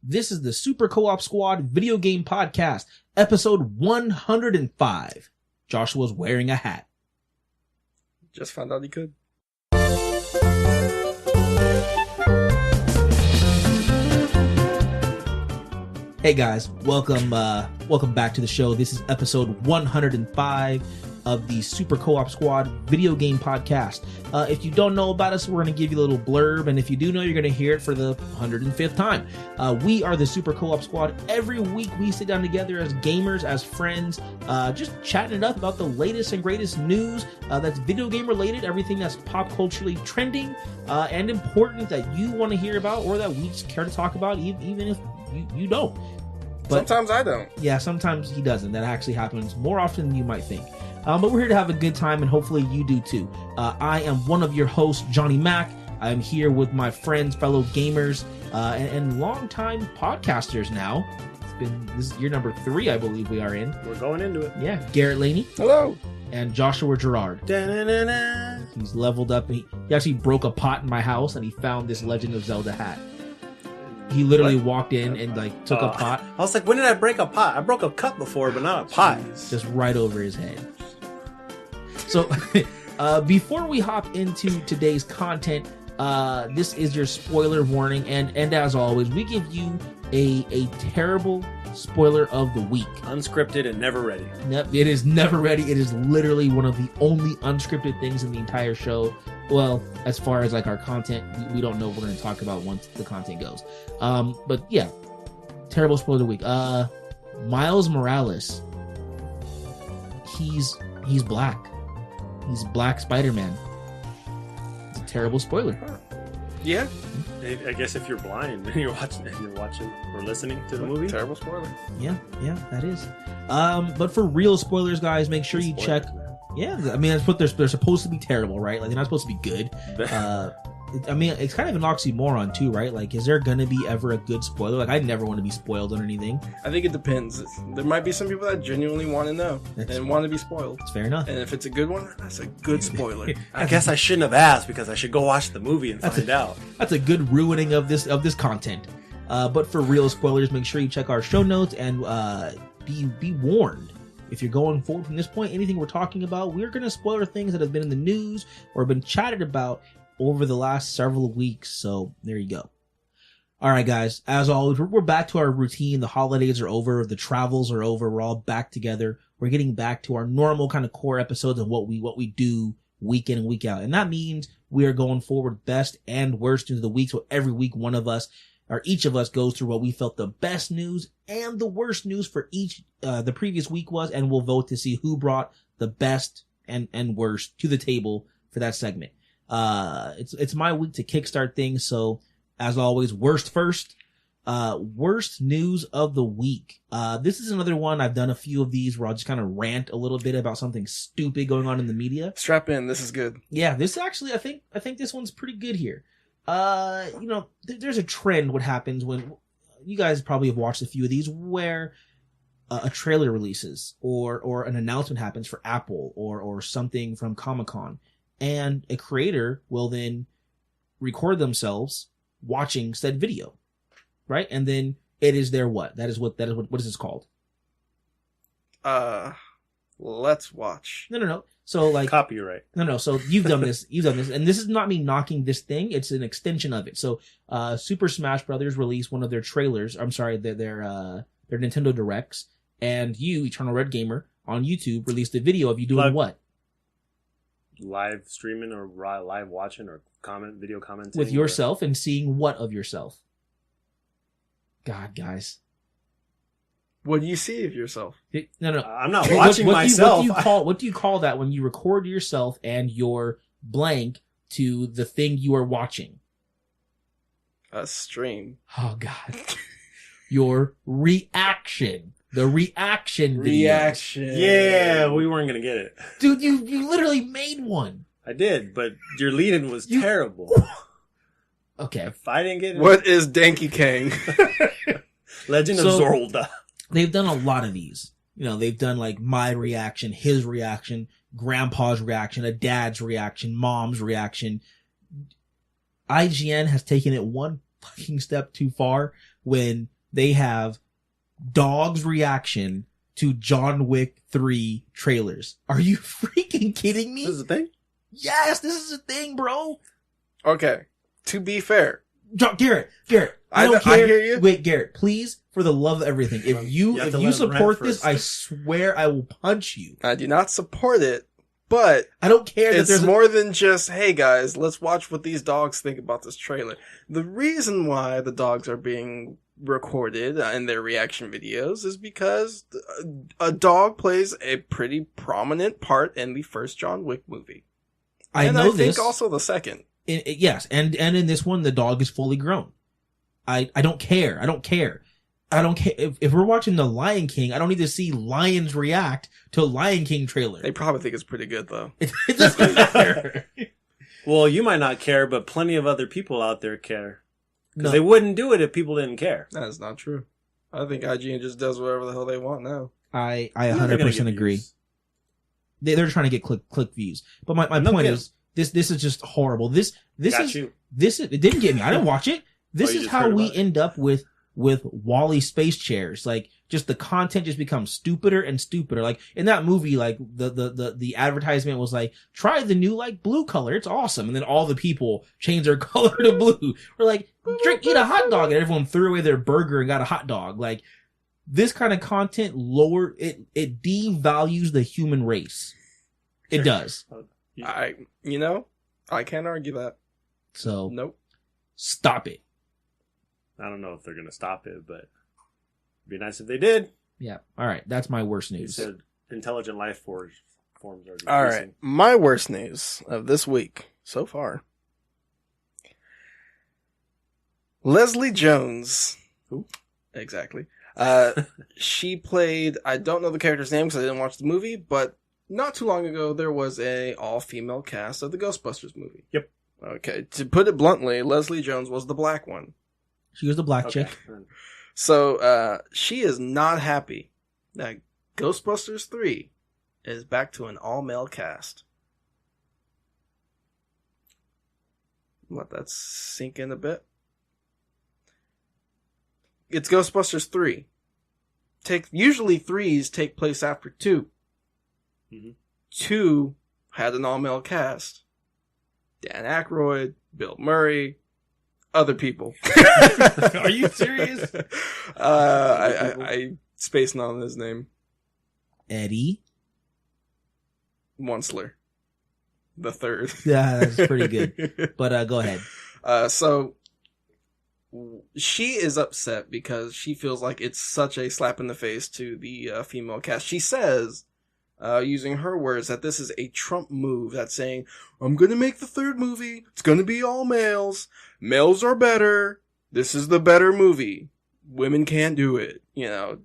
This is the Super Co-op Squad Video Game Podcast, episode 105. Joshua's wearing a hat. Just found out he could. Hey guys, welcome back to the show. This is episode 105 of the Super Co-op Squad Video Game Podcast. If you don't know about us, we're going to give you a little blurb, and if you do know, you're going to hear it for the 105th time. We are the Super Co-op Squad. Every week we sit down together as gamers, as friends, just chatting it up about the latest and greatest news that's video game related, everything that's pop culturally trending and important that you want to hear about or that we just care to talk about, even if you don't. But sometimes I don't. Yeah, sometimes he doesn't. That actually happens more often than you might think. But we're here to have a good time, and hopefully you do too. I am one of your hosts, Johnny Mac. I'm here with my friends, fellow gamers, and longtime podcasters now. This is year number 3, I believe we are in. We're going into it. Yeah, Garrett Laney. Hello. And Joshua Gerard. Da-na-na-na. He's leveled up. He actually broke a pot in my house, and he found this Legend of Zelda hat. He literally walked in and took a pot. I was like, when did I break a pot? I broke a cup before, but not a pot. Just right over his head. So, before we hop into today's content, this is your spoiler warning, and as always, we give you a terrible spoiler of the week. Unscripted and never ready. Yep, it is never ready. It is literally one of the only unscripted things in the entire show. Well, as far as our content, we don't know what we're going to talk about once the content goes. But yeah, terrible spoiler of the week. Miles Morales. He's black. He's Black Spider-Man. It's a terrible spoiler. Yeah. I guess if you're blind and you're watching or listening to the movie. Terrible spoiler. Yeah, that is. But for real spoilers, guys, make sure you check. Yeah, I mean, that's what they're supposed to be terrible, right? Like, they're not supposed to be good. I mean, it's kind of an oxymoron too, right? Like, is there gonna be ever a good spoiler? Like, I never want to be spoiled on anything. I think it depends. There might be some people that genuinely want to know and want to be spoiled. It's fair enough. And if it's a good one, that's a good spoiler. I guess I shouldn't have asked because I should go watch the movie and find out. That's a good ruining of this content. But for real spoilers, make sure you check our show notes and be warned. If you're going forward from this point, anything we're talking about, we're going to spoiler things that have been in the news or been chatted about over the last several weeks. So there you go. All right, guys. As always, we're back to our routine. The holidays are over. The travels are over. We're all back together. We're getting back to our normal kind of core episodes of what we do week in and week out. And that means we are going forward best and worst into the week. So every week, one of us or each of us goes through what we felt the best news and the worst news for each the previous week was, and we'll vote to see who brought the best and worst to the table for that segment. It's my week to kickstart things, so as always, worst first. Worst news of the week. This is another one. I've done a few of these where I'll just kind of rant a little bit about something stupid going on in the media. Strap in, this is good. Yeah, this actually, I think this one's pretty good here. There's a trend what happens when you guys probably have watched a few of these where a trailer releases or an announcement happens for Apple or something from Comic-Con, and a creator will then record themselves watching said video, right? And then it is their what is this called? Let's watch. No. So copyright. No. So you've done this, and this is not me knocking this thing. It's an extension of it. So, Super Smash Brothers released one of their trailers. I'm sorry, their Nintendo Directs, and you, Eternal Red Gamer, on YouTube released a video of you doing what? Live streaming or live watching or video commenting with yourself and seeing what of yourself? God, guys. What do you see of yourself? No. I'm not watching myself. What do you call that when you record yourself and you're blank to the thing you are watching? A stream. Oh, God. Your reaction. The reaction video. Reaction. Yeah, we weren't going to get it. Dude, you literally made one. I did, but your lead-in was terrible. Okay. If I didn't get it. What is Donkey Kong? Legend of Zelda. They've done a lot of these. They've done my reaction, his reaction, grandpa's reaction, a dad's reaction, mom's reaction. IGN has taken it one fucking step too far when they have dogs' reaction to John Wick 3 trailers. Are you freaking kidding me? This is a thing? Yes, this is a thing, bro. Okay. To be fair. Garrett, I don't care. I hear you. Wait, Garrett, please, for the love of everything, if you support this, first. I swear I will punch you. I do not support it, but I don't care that it's there's more than just, hey guys, let's watch what these dogs think about this trailer. The reason why the dogs are being recorded in their reaction videos is because a dog plays a pretty prominent part in the first John Wick movie. I And know I this. think also the second. Yes, and in this one, the dog is fully grown. I don't care. I don't care. If we're watching The Lion King, I don't need to see lions react to a Lion King trailer. They probably think it's pretty good, though. It doesn't matter. Well, you might not care, but plenty of other people out there care. Because No. they wouldn't do it if people didn't care. That is not true. I think IGN just does whatever the hell they want now. I They're never gonna 100% get agree. views. They're trying to get click views. But my No point kidding. is, this is just horrible. This Got is you. it didn't get me. I didn't watch it. This you is just how heard we about it. end up with Wall-E space chairs. Like, just the content just becomes stupider and stupider. Like, in that movie, like, the advertisement was like, try the new, like, blue color. It's awesome. And then all the people change their color to blue. We're like, eat a hot dog. And everyone threw away their burger and got a hot dog. Like, this kind of content it devalues the human race. It does. I can't argue that. So, Nope. stop it. I don't know if they're going to stop it, but it'd be nice if they did. Yeah. All right. That's my worst You news. said intelligent life forms are decreasing. All right. My worst news of this week so far. Leslie Jones. Who? Exactly. She played, I don't know the character's name because I didn't watch the movie, but not too long ago there was a all-female cast of the Ghostbusters movie. Yep. Okay. To put it bluntly, Leslie Jones was the black one. She was the black Okay. chick. So, she is not happy that Ghostbusters 3 is back to an all-male cast. Let that sink in a bit. It's Ghostbusters 3. Usually 3s take place after 2. Mm-hmm. 2 had an all-male cast. Dan Aykroyd, Bill Murray, other people. Are you serious? I spaced on his name. Eddie. Onceler. The third. Yeah, that's pretty good. But go ahead. So she is upset because she feels like it's such a slap in the face to the female cast. She says, using her words, that this is a Trump move. That's saying, I'm going to make the third movie. It's going to be all males. Males are better. This is the better movie. Women can't do it. You know,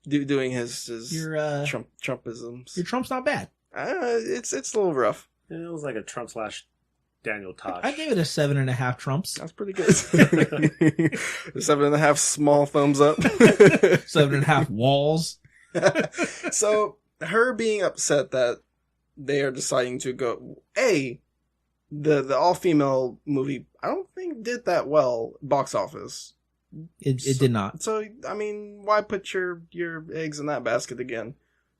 doing his Your Trumpisms. your Trump's not bad. It's a little rough. It was like a Trump / Daniel Tosh. I gave it a 7.5 Trumps. That's pretty good. 7.5 small thumbs up. 7.5 walls. So her being upset that they are deciding to go the all female movie, I don't think did that well box office. It did not. So I mean, why put your eggs in that basket again?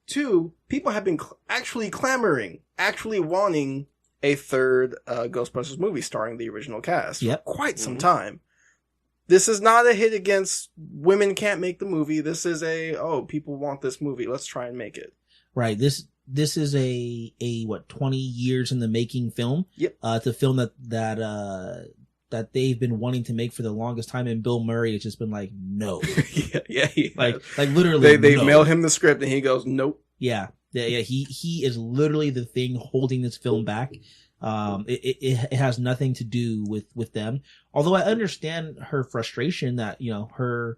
2, people have been actually clamoring, actually wanting a third Ghostbusters movie starring the original cast for quite some time. This is not a hit against women can't make the movie. This is people want this movie. Let's try and make it. Right. This is a 20 years in the making film. Yep. It's a film that they've been wanting to make for the longest time, and Bill Murray has just been like, no. yeah. Like literally They no. mail him the script and he goes, nope. Yeah. He is literally the thing holding this film back. It has nothing to do with them. Although I understand her frustration that, you know, her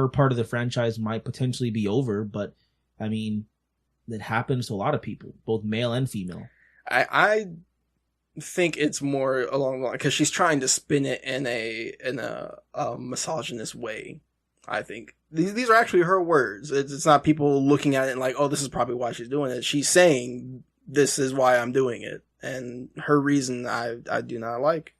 part of the franchise might potentially be over, but I mean, that happens to a lot of people, both male and female. I think it's more along the line because she's trying to spin it in a misogynist way. I think these are actually her words. It's not people looking at it and like, oh, this is probably why she's doing it. She's saying this is why I'm doing it, and her reason I do not like.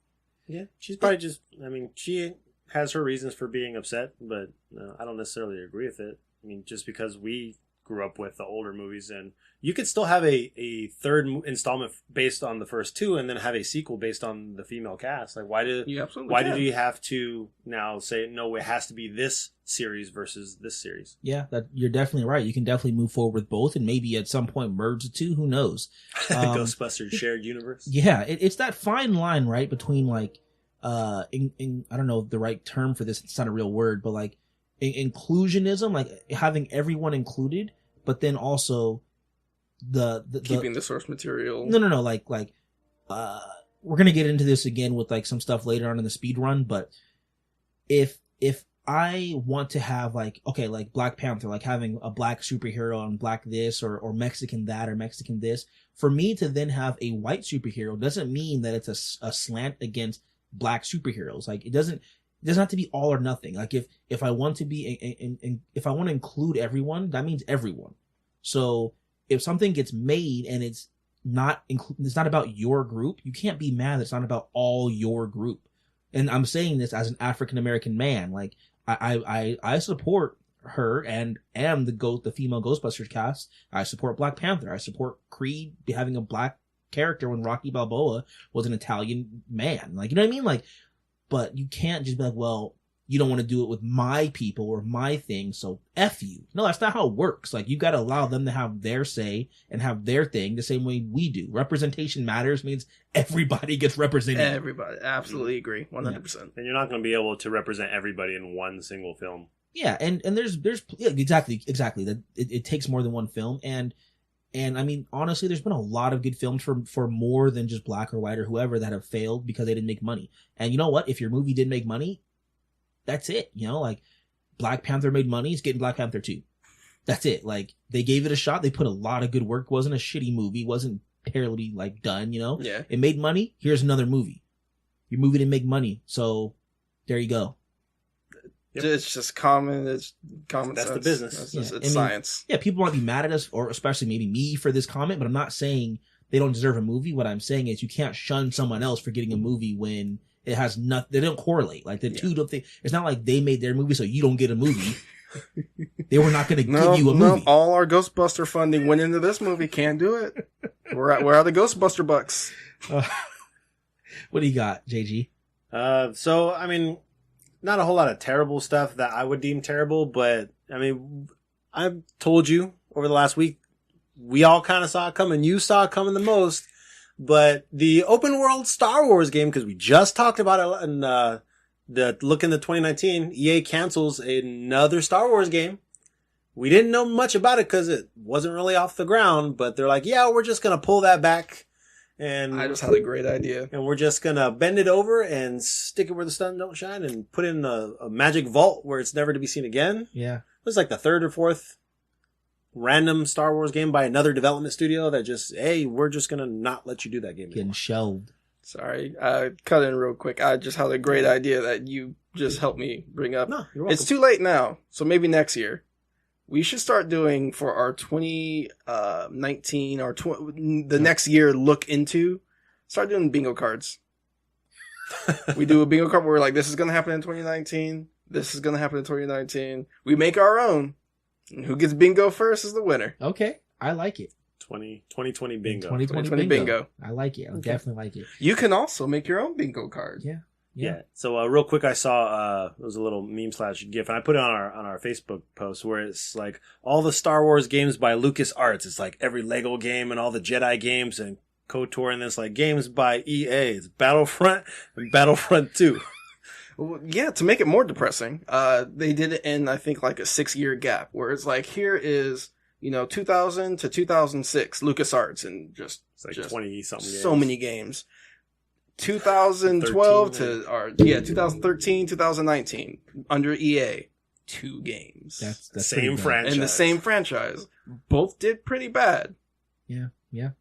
Yeah, she's probably just. I mean, she has her reasons for being upset, but I don't necessarily agree with it. I mean, just because we grew up with the older movies, and you could still have a third installment based on the first two, and then have a sequel based on the female cast. Like, why did you have to now say no? It has to be this series versus this series. Yeah, that you're definitely right. You can definitely move forward with both, and maybe at some point merge the two. Who knows? Ghostbusters shared universe. Yeah, it's that fine line, right, between like I don't know the right term for this. It's not a real word, but like inclusionism, like having everyone included, but then also the keeping the source material. No, like we're gonna get into this again with like some stuff later on in the speed run, but if I want to have like, okay, like Black Panther, like having a black superhero and black this or Mexican that or Mexican this, for me to then have a white superhero doesn't mean that it's a slant against black superheroes. Like it doesn't have to be all or nothing. Like if I want to be if I want to include everyone, that means everyone. So if something gets made and it's not about your group, you can't be mad that it's not about all your group. And I'm saying this as an African American man. Like I support her and am the female Ghostbusters cast. I support Black Panther. I support Creed having a black character when Rocky Balboa was an Italian man. Like, you know what I mean? Like, but you can't just be like, well, you don't want to do it with my people or my thing, so F you. No, that's not how it works. Like, you got to allow them to have their say and have their thing the same way we do. Representation matters means everybody gets represented. Everybody. Absolutely agree. 100%. Yeah. And you're not going to be able to represent everybody in one single film. Yeah, and there's yeah, exactly. That it takes more than one film, and I mean, honestly, there's been a lot of good films for more than just black or white or whoever that have failed because they didn't make money. And you know what? If your movie didn't make money, that's it. You know, like Black Panther made money, it's getting Black Panther 2. That's it. Like, they gave it a shot. They put a lot of good work. It wasn't a shitty movie. It wasn't terribly like done, you know? Yeah. It made money. Here's another movie. Your movie didn't make money. So there you go. Yep. It's just common. It's common. That's sense. the business. It's science. Yeah, people might be mad at us, or especially maybe me for this comment, but I'm not saying they don't deserve a movie. What I'm saying is you can't shun someone else for getting a movie when it has nothing. They don't correlate. Like the two don't think. It's not like they made their movie so you don't get a movie. They were not going to give you a movie. All our Ghostbuster funding went into this movie. Can't do it. Where are the Ghostbuster bucks? What do you got, JG? So I mean, not a whole lot of terrible stuff that I would deem terrible, but I mean, I've told you over the last week, we all kind of saw it coming. You saw it coming the most, but the open world Star Wars game, because we just talked about it in the look into 2019, EA cancels another Star Wars game. We didn't know much about it because it wasn't really off the ground, but they're like, yeah, we're just going to pull that back. And I just had a great idea. And we're just going to bend it over and stick it where the sun don't shine and put it in a magic vault where it's never to be seen again. Yeah. It was like the third or fourth random Star Wars game by another development studio that just, hey, we're just going to not let you do that game anymore. Getting shelved. Sorry. Cut in real quick. I just had a great idea that you just helped me bring up. No, you're welcome. It's too late now, so maybe next year. We should start doing for our 2019 or the next year look into. Start doing bingo cards. We do a bingo card where we're like, this is going to happen in 2019. This is going to happen in 2019. We make our own. And who gets bingo first is the winner. Okay. I like it. 2020 bingo. 2020 bingo. I like it. I definitely like it. You can also make your own bingo card. Yeah. Yeah. So real quick, I saw it was a little meme / GIF, and I put it on our Facebook post where it's like all the Star Wars games by LucasArts. It's like every Lego game and all the Jedi games and KOTOR, and then it's like games by EA. It's Battlefront and Battlefront 2. Well, yeah, to make it more depressing, they did it in I think like a 6-year gap where it's like here is 2000 to 2006 LucasArts and just 20 something. So many games. 2012 2013, 2019 under EA, 2 games. That's same franchise. And the same franchise. Both did pretty bad. Yeah,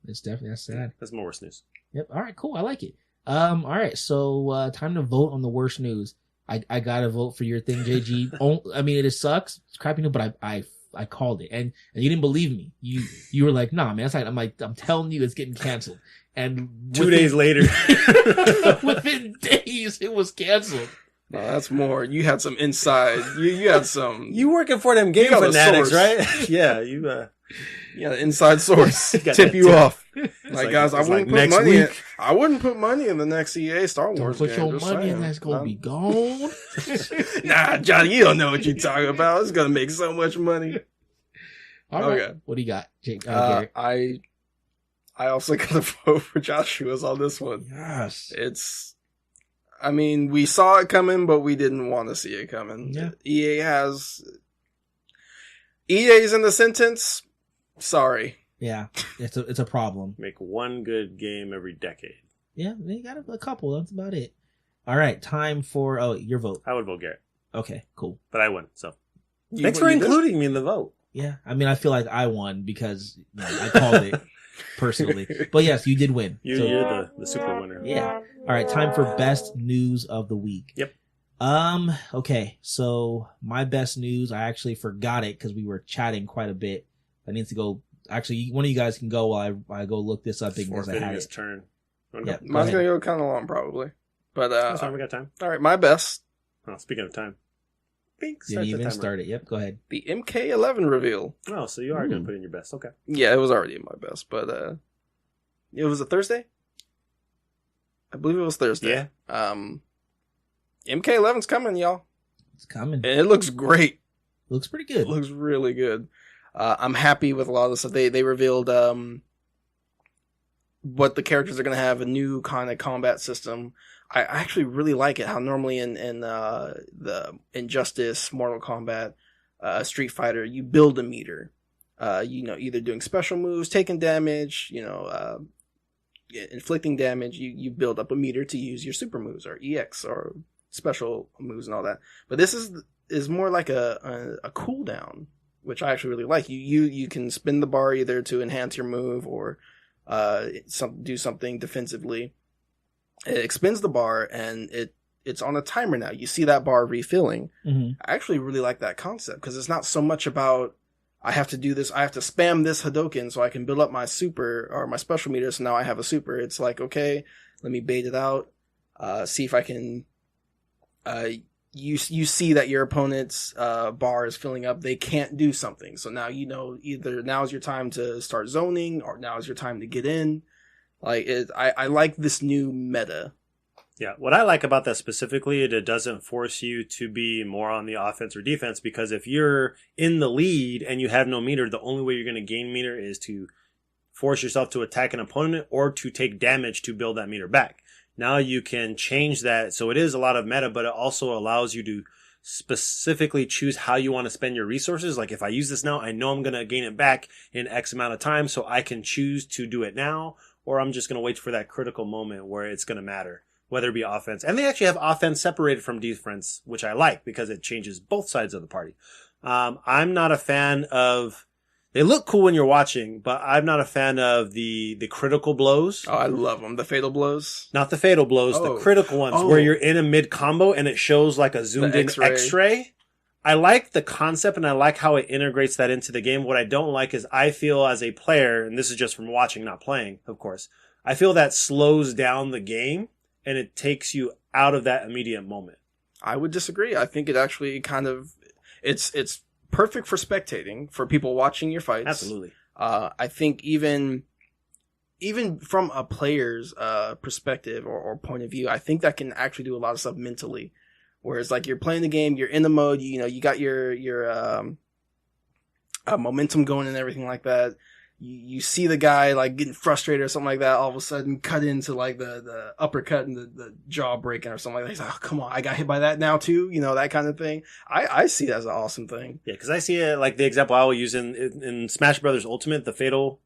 it's definitely that's sad. That's more worse news. Yep. All right, cool. I like it. All right, so time to vote on the worst news. I gotta vote for your thing, JG. I mean, it sucks. It's crappy news, but I called it, and you didn't believe me. You were like, nah, man. That's like, I'm telling you, it's getting canceled. And 2 days later, within days, it was canceled. No, that's more. You had some inside. You had some. You working for them game got a fanatics, source. right? Yeah, you. Yeah, inside source. Got Tip that you tip. off. It's Like, guys, I it's wouldn't put next money in. week. I wouldn't put money in the next EA Star Don't Wars put game. your just money in saying. that's gonna be gone. Nah, Johnny, you don't know what you're talking about. It's gonna make so much money. All right. Okay. What do you got, Jake? Garrett? I also gotta vote for Joshua's on this one. Yes. It's, I mean, we saw it coming, but we didn't want to see it coming. Yeah. EA's in the sentence. Sorry. Yeah, it's a problem. Make one good game every decade. Yeah, they got a couple. That's about it. All right, time for your vote. I would vote Garrett, Okay, cool. but I wouldn't. So You- thanks for you did? including me in the vote. Yeah, I mean, I feel like I won because I called it personally. But yes, you did win. So, You're the super winner. yeah. All right, time for best news of the week. Yep. Okay, so my best news, I actually forgot it because we were chatting quite a bit. I need to go. Actually, one of you guys can go while I go look this up because I Forfeiting had his it. turn. You wanna Yeah. go? Mine's Go gonna go kind of long, probably. But That's fine, we got time. all right, my best, Oh, speaking of time. Bink, Didn't start the even timer. start it. Yep, go ahead. the MK11 reveal. Oh, so you are going Ooh. to put in your best. Okay. Yeah, it was already my best, but it was a Thursday. I believe it was Thursday. Yeah. MK11's coming, y'all, It's coming. and it looks great. Looks pretty It good. looks really good. I'm happy with a lot of the stuff. They revealed what the characters are going to have, a new kind of combat system. I actually really like it, how normally in the Injustice, Mortal Kombat, Street Fighter, you build a meter. Either doing special moves, taking damage, inflicting damage, you build up a meter to use your super moves or EX or special moves and all that. But this is more like a cooldown, which I actually really like. You can spin the bar either to enhance your move or do something defensively. It expends the bar and it's on a timer now. You see that bar refilling. Mm-hmm. I actually really like that concept because it's not so much about I have to do this, I have to spam this Hadouken so I can build up my super or my special meter, so now I have a super. It's like, okay, let me bait it out, see if I can you see that your opponent's bar is filling up, they can't do something. So now either now's your time to start zoning or now's your time to get in. I like this new meta. Yeah, what I like about that specifically, it doesn't force you to be more on the offense or defense, because if you're in the lead and you have no meter, the only way you're going to gain meter is to force yourself to attack an opponent or to take damage to build that meter back. Now you can change that, so it is a lot of meta, but it also allows you to specifically choose how you want to spend your resources. Like, if I use this now, I know I'm going to gain it back in X amount of time, so I can choose to do it now, or I'm just going to wait for that critical moment where it's going to matter, whether it be offense. And they actually have offense separated from defense, which I like because it changes both sides of the party. I'm not a fan of... They look cool when you're watching, but I'm not a fan of the critical blows. Oh, I love them. The fatal blows. Not the fatal blows, the critical ones where you're in a mid combo and it shows like a zoomed in X-ray. I like the concept and I like how it integrates that into the game. What I don't like is I feel as a player, and this is just from watching, not playing, of course, I feel that slows down the game and it takes you out of that immediate moment. I would disagree. I think it actually kind of, it's perfect for spectating, for people watching your fights. Absolutely. I think even from a player's perspective or point of view, I think that can actually do a lot of stuff mentally. Whereas, like, you're playing the game, you're in the mode, you got your momentum going and everything like that. You see the guy like getting frustrated or something like that, all of a sudden cut into like the uppercut and the jaw breaking or something like that. He's like, oh, come on, I got hit by that now too, that kind of thing. I see it as an awesome thing. Yeah, because I see it like the example I will use in Smash Brothers Ultimate, the fatal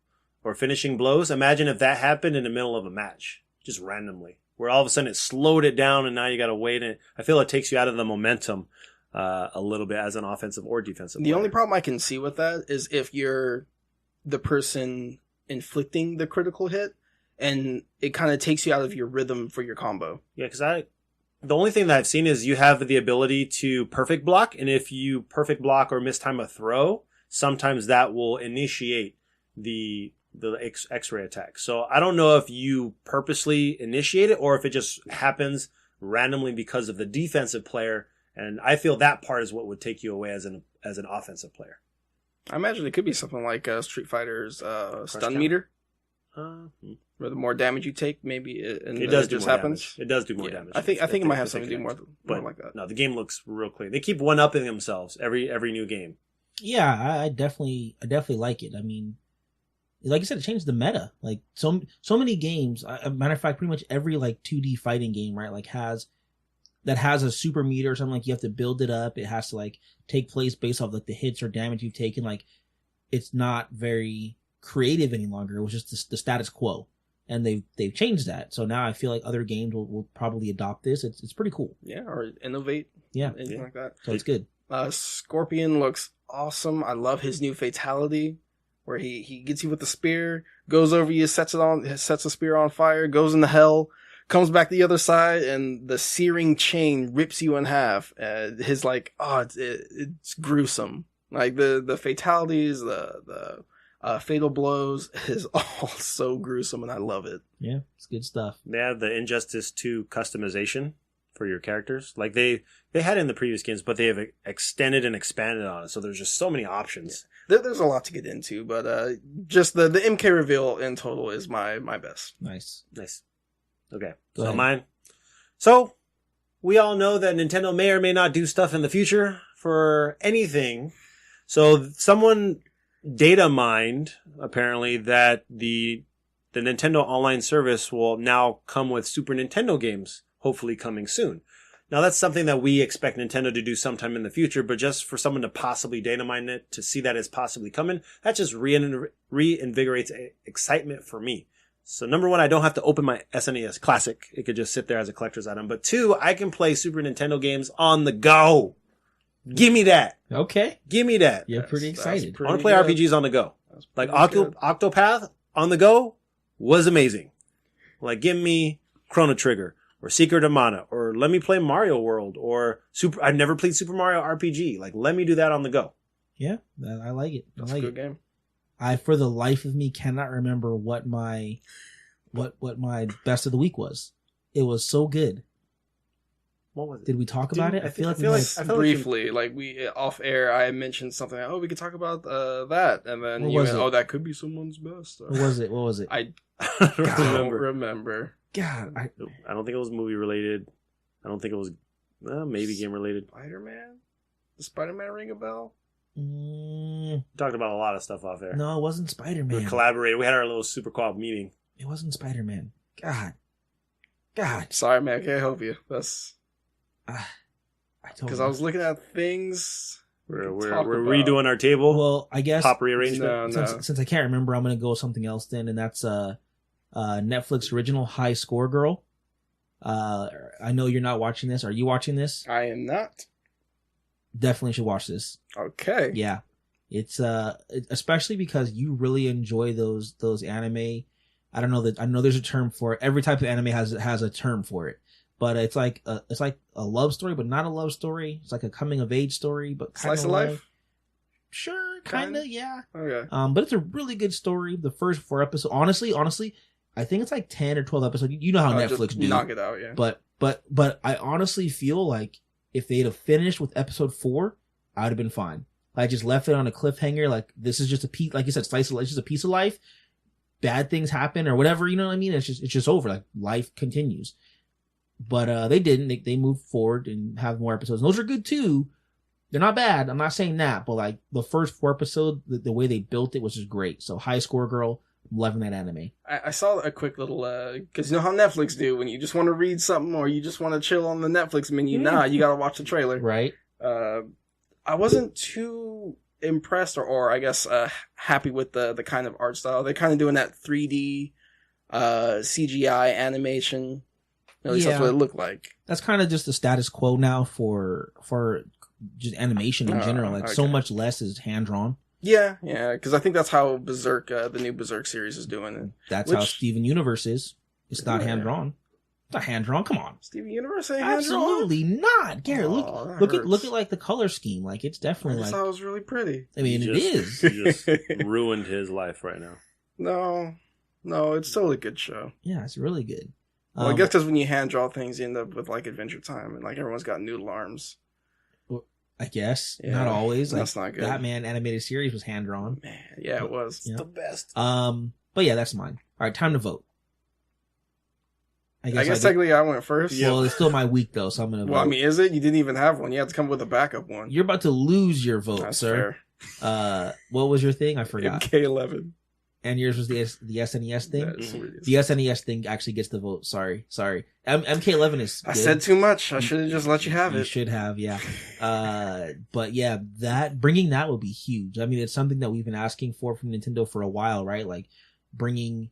or finishing blows. Imagine if that happened in the middle of a match, just randomly, where all of a sudden it slowed it down and now you got to wait. And I feel it takes you out of the momentum a little bit as an offensive or defensive player. The only problem I can see with that is if you're the person inflicting the critical hit, and it kind of takes you out of your rhythm for your combo. Yeah, because the only thing that I've seen is you have the ability to perfect block, and if you perfect block or mistime a throw, sometimes that will initiate the X-ray attack. So I don't know if you purposely initiate it or if it just happens randomly because of the defensive player, and I feel that part is what would take you away as an offensive player. I imagine it could be something like Street Fighter's stun count? meter. Where the more damage you take, maybe it does do just more happens. damage. It does do more damage. I think it might have something to do more but like that. No, the game looks real clean. They keep one-upping themselves every new game. Yeah, I definitely like it. I mean, like you said, it changed the meta. Like so many games. Matter of fact, pretty much every like 2D fighting game, right? Like has a super meter or something. Like you have to build it up. It has to like take place based off like the hits or damage you've taken. Like it's not very creative any longer. It was just the status quo, and they've changed that. So now I feel like other games will probably adopt this. It's pretty cool. Yeah, or innovate. Yeah, anything like that. So it's good. Scorpion looks awesome. I love his new fatality, where he gets you with the spear, goes over you, sets the spear on fire, goes into hell, comes back the other side, and the searing chain rips you in half. His like, it's gruesome. Like the fatalities, the fatal blows is all so gruesome, and I love it. Yeah, it's good stuff. They have the Injustice 2 customization for your characters. Like they had it in the previous games, but they have extended and expanded on it. So there's just so many options. Yeah. There's a lot to get into, but just the MK reveal in total is my best. Nice. Okay, Go so ahead. mine. So we all know that Nintendo may or may not do stuff in the future for anything. So someone data mined apparently that the Nintendo online service will now come with Super Nintendo games, hopefully coming soon. Now that's something that we expect Nintendo to do sometime in the future, but just for someone to possibly data mine it, to see that it's possibly coming, that just reinvigorates excitement for me. So number one, I don't have to open my SNES Classic. It could just sit there as a collector's item. But two, I can play Super Nintendo games on the go. Give me that. Okay. Give me that. You're pretty excited. I want to play RPGs on the go. Like Octopath on the go was amazing. Like give me Chrono Trigger or Secret of Mana or let me play Mario World or I've never played Super Mario RPG. Like let me do that on the go. Yeah, I like it. That's a good game. I, for the life of me, cannot remember what my best of the week was. It was so good. What was it? Did we talk about it? I feel like Briefly, like we off air, I mentioned something. Like, we could talk about that, and then you went, that could be someone's best. What was it? I don't remember. God, I don't think it was movie related. I don't think it was maybe game related. Spider-Man? Does Spider-Man ring a bell? We talked about a lot of stuff off there. No, it wasn't Spider-Man. We collaborated. We had our little super co-op meeting. It wasn't Spider-Man. God. Sorry, man. I can't help you. That's because I was looking at things. We're redoing our table. Well, I guess top rearrangement. Since I can't remember, I'm going to go with something else then, and that's Netflix original High Score Girl. I know you're not watching this. Are you watching this? I am not. Definitely should watch this. Okay. Yeah. It's especially because you really enjoy those anime. I know there's a term for it. Every type of anime has a term for it. But it's like a love story, but not a love story. It's like a coming of age story, but kind slice of life. Sure, kind of, yeah. Okay. But it's a really good story. The first 4 episodes, honestly, I think it's like 10 or 12 episodes. You know how Netflix just do. Knock it out, yeah. But I honestly feel like if they'd have finished with episode 4, I would have been fine. I just left it on a cliffhanger. Like this is just a piece, like you said, slice of life. It's just a piece of life. Bad things happen or whatever. You know what I mean? It's just over. Like life continues. But they didn't. They moved forward and have more episodes. And those are good too. They're not bad. I'm not saying that, but like the first 4 episodes, the way they built it was just great. So High Score Girl, I'm loving that anime. I saw a quick little because you know how Netflix do when you just want to read something or you just want to chill on the Netflix menu. Nah, you gotta watch the trailer. Right. I wasn't too impressed or I guess happy with the kind of art style. They're kind of doing that 3D CGI animation. At least that's what it looked like. That's kind of just the status quo now for just animation in general. Like so much less is hand drawn. Yeah, because I think that's how Berserk, the new Berserk series, is doing it. That's how Steven Universe is. It's not hand drawn. It's not hand drawn. Come on, Steven Universe ain't hand drawn. Absolutely not. Garrett, look at like the color scheme. Like it's definitely I thought it was really pretty. I mean, it is. You just ruined his life right now. No, it's still a good show. Yeah, it's really good. Well, I guess because when you hand draw things, you end up with like Adventure Time, and like everyone's got noodle arms. I guess Yeah, not always. Like, that's not good. Batman animated series was hand drawn. Man, yeah, it was The best. But yeah, that's mine. All right, time to vote. I guess technically I went first. Well, it's still my week though, so I'm gonna vote. Well, I mean, is it? You didn't even have one. You had to come with a backup one. You're about to lose your vote, That's sir. fair. What was your thing? I forgot. MK11. And yours was the SNES thing. That's what it is. The SNES thing actually gets the vote. Sorry. MK11 is. I good. said too much. I should have just let you have You it. should have, yeah. But yeah, bringing that would be huge. I mean, it's something that we've been asking for from Nintendo for a while, right? Like bringing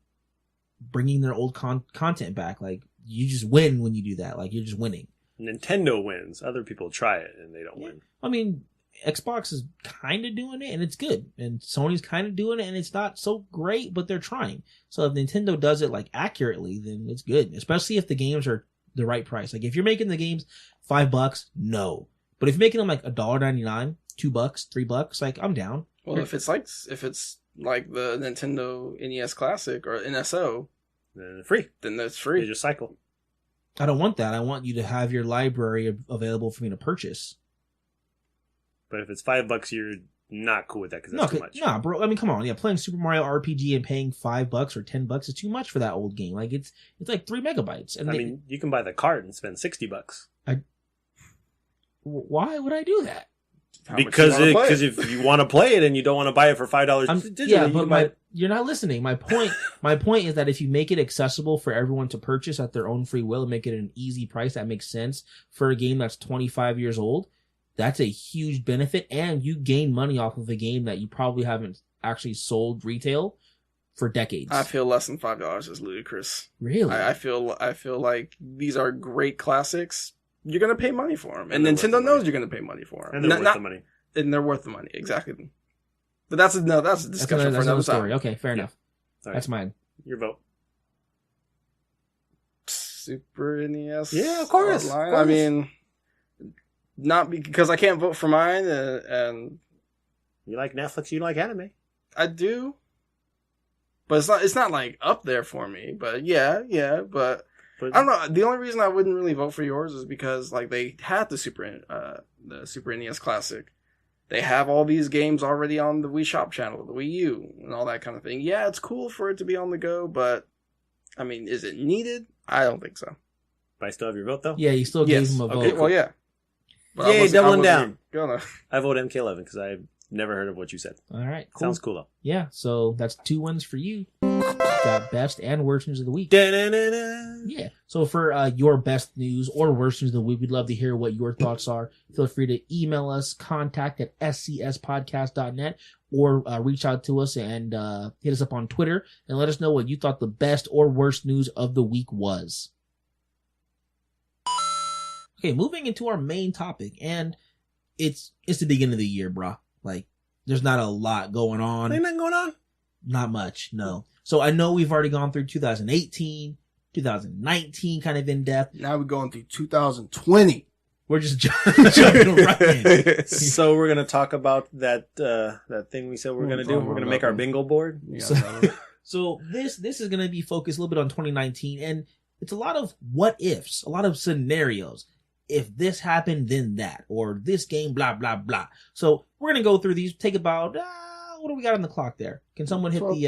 their old content back. Like you just win when you do that. Like you're just winning. Nintendo wins. Other people try it and they don't win. I mean, Xbox is kind of doing it and it's good, and Sony's kind of doing it and it's not so great, but they're trying. So if Nintendo does it like accurately, then it's good, especially if the games are the right price. Like if you're making the games $5, no, but if you're making them like $1.99, $2, $3, like I'm down. Well, if it's like the Nintendo NES Classic or NSO, Then it's free. then that's You free. just cycle. I don't want that. I want you to have your library available for me to purchase. But if it's $5, you're not cool with that because that's too much. No, bro. I mean, come on. Yeah, playing Super Mario RPG and paying $5 or $10 is too much for that old game. Like it's like 3 megabytes. And I mean, you can buy the cart and spend $60. why would I do that? How much you Because wanna play it. if you want to play it and you don't want to buy it for $5 digitally, Yeah, you but can buy it. you're not listening. My point is that if you make it accessible for everyone to purchase at their own free will and make it an easy price that makes sense for a game that's 25 years old, that's a huge benefit, and you gain money off of a game that you probably haven't actually sold retail for decades. I feel less than $5 is ludicrous. Really? I feel like these are great classics. You're gonna pay money for them, and they're worth the Nintendo money. knows you're gonna pay money for them, And they're worth the money. and they're worth the money exactly. But that's a discussion for another story. time. Okay, fair enough. All right. That's mine. Your vote. Super NES. Yeah, of course, Online. of course. I mean, not because I can't vote for mine, and You like Netflix, you like anime. I do, but it's not like up there for me. But yeah, but But I don't know. The only reason I wouldn't really vote for yours is because like they had the Super NES Classic. They have all these games already on the Wii Shop channel, the Wii U, and all that kind of thing. Yeah, it's cool for it to be on the go, but I mean, is it needed? I don't think so. But I still have your vote, though? Yeah, you still Yes. gave him a vote. Okay, well, yeah. But Yay, doubling down. Gonna. I vote MK11 because I've never heard of what you said. All right, cool. Sounds cool, though. Yeah, so that's 2 wins for you. Got best and worst news of the week. Da-na-na-na. Yeah. So for your best news or worst news of the week, we'd love to hear what your thoughts are. Feel free to email us, contact@scspodcast.net, or reach out to us and hit us up on Twitter and let us know what you thought the best or worst news of the week was. Okay, moving into our main topic, and it's the beginning of the year, brah. Like, there's not a lot going on. Ain't nothing going on? Not much, no. So I know we've already gone through 2018, 2019 kind of in depth. Now we're going through 2020. We're just jumping right in. So we're going to talk about that thing we said we're going to do. We're going to make our bingo board. So this is going to be focused a little bit on 2019, and it's a lot of what ifs, a lot of scenarios. If this happened, then that, or this game, blah, blah, blah. So we're going to go through these, take about, what do we got on the clock there? Can someone hit 12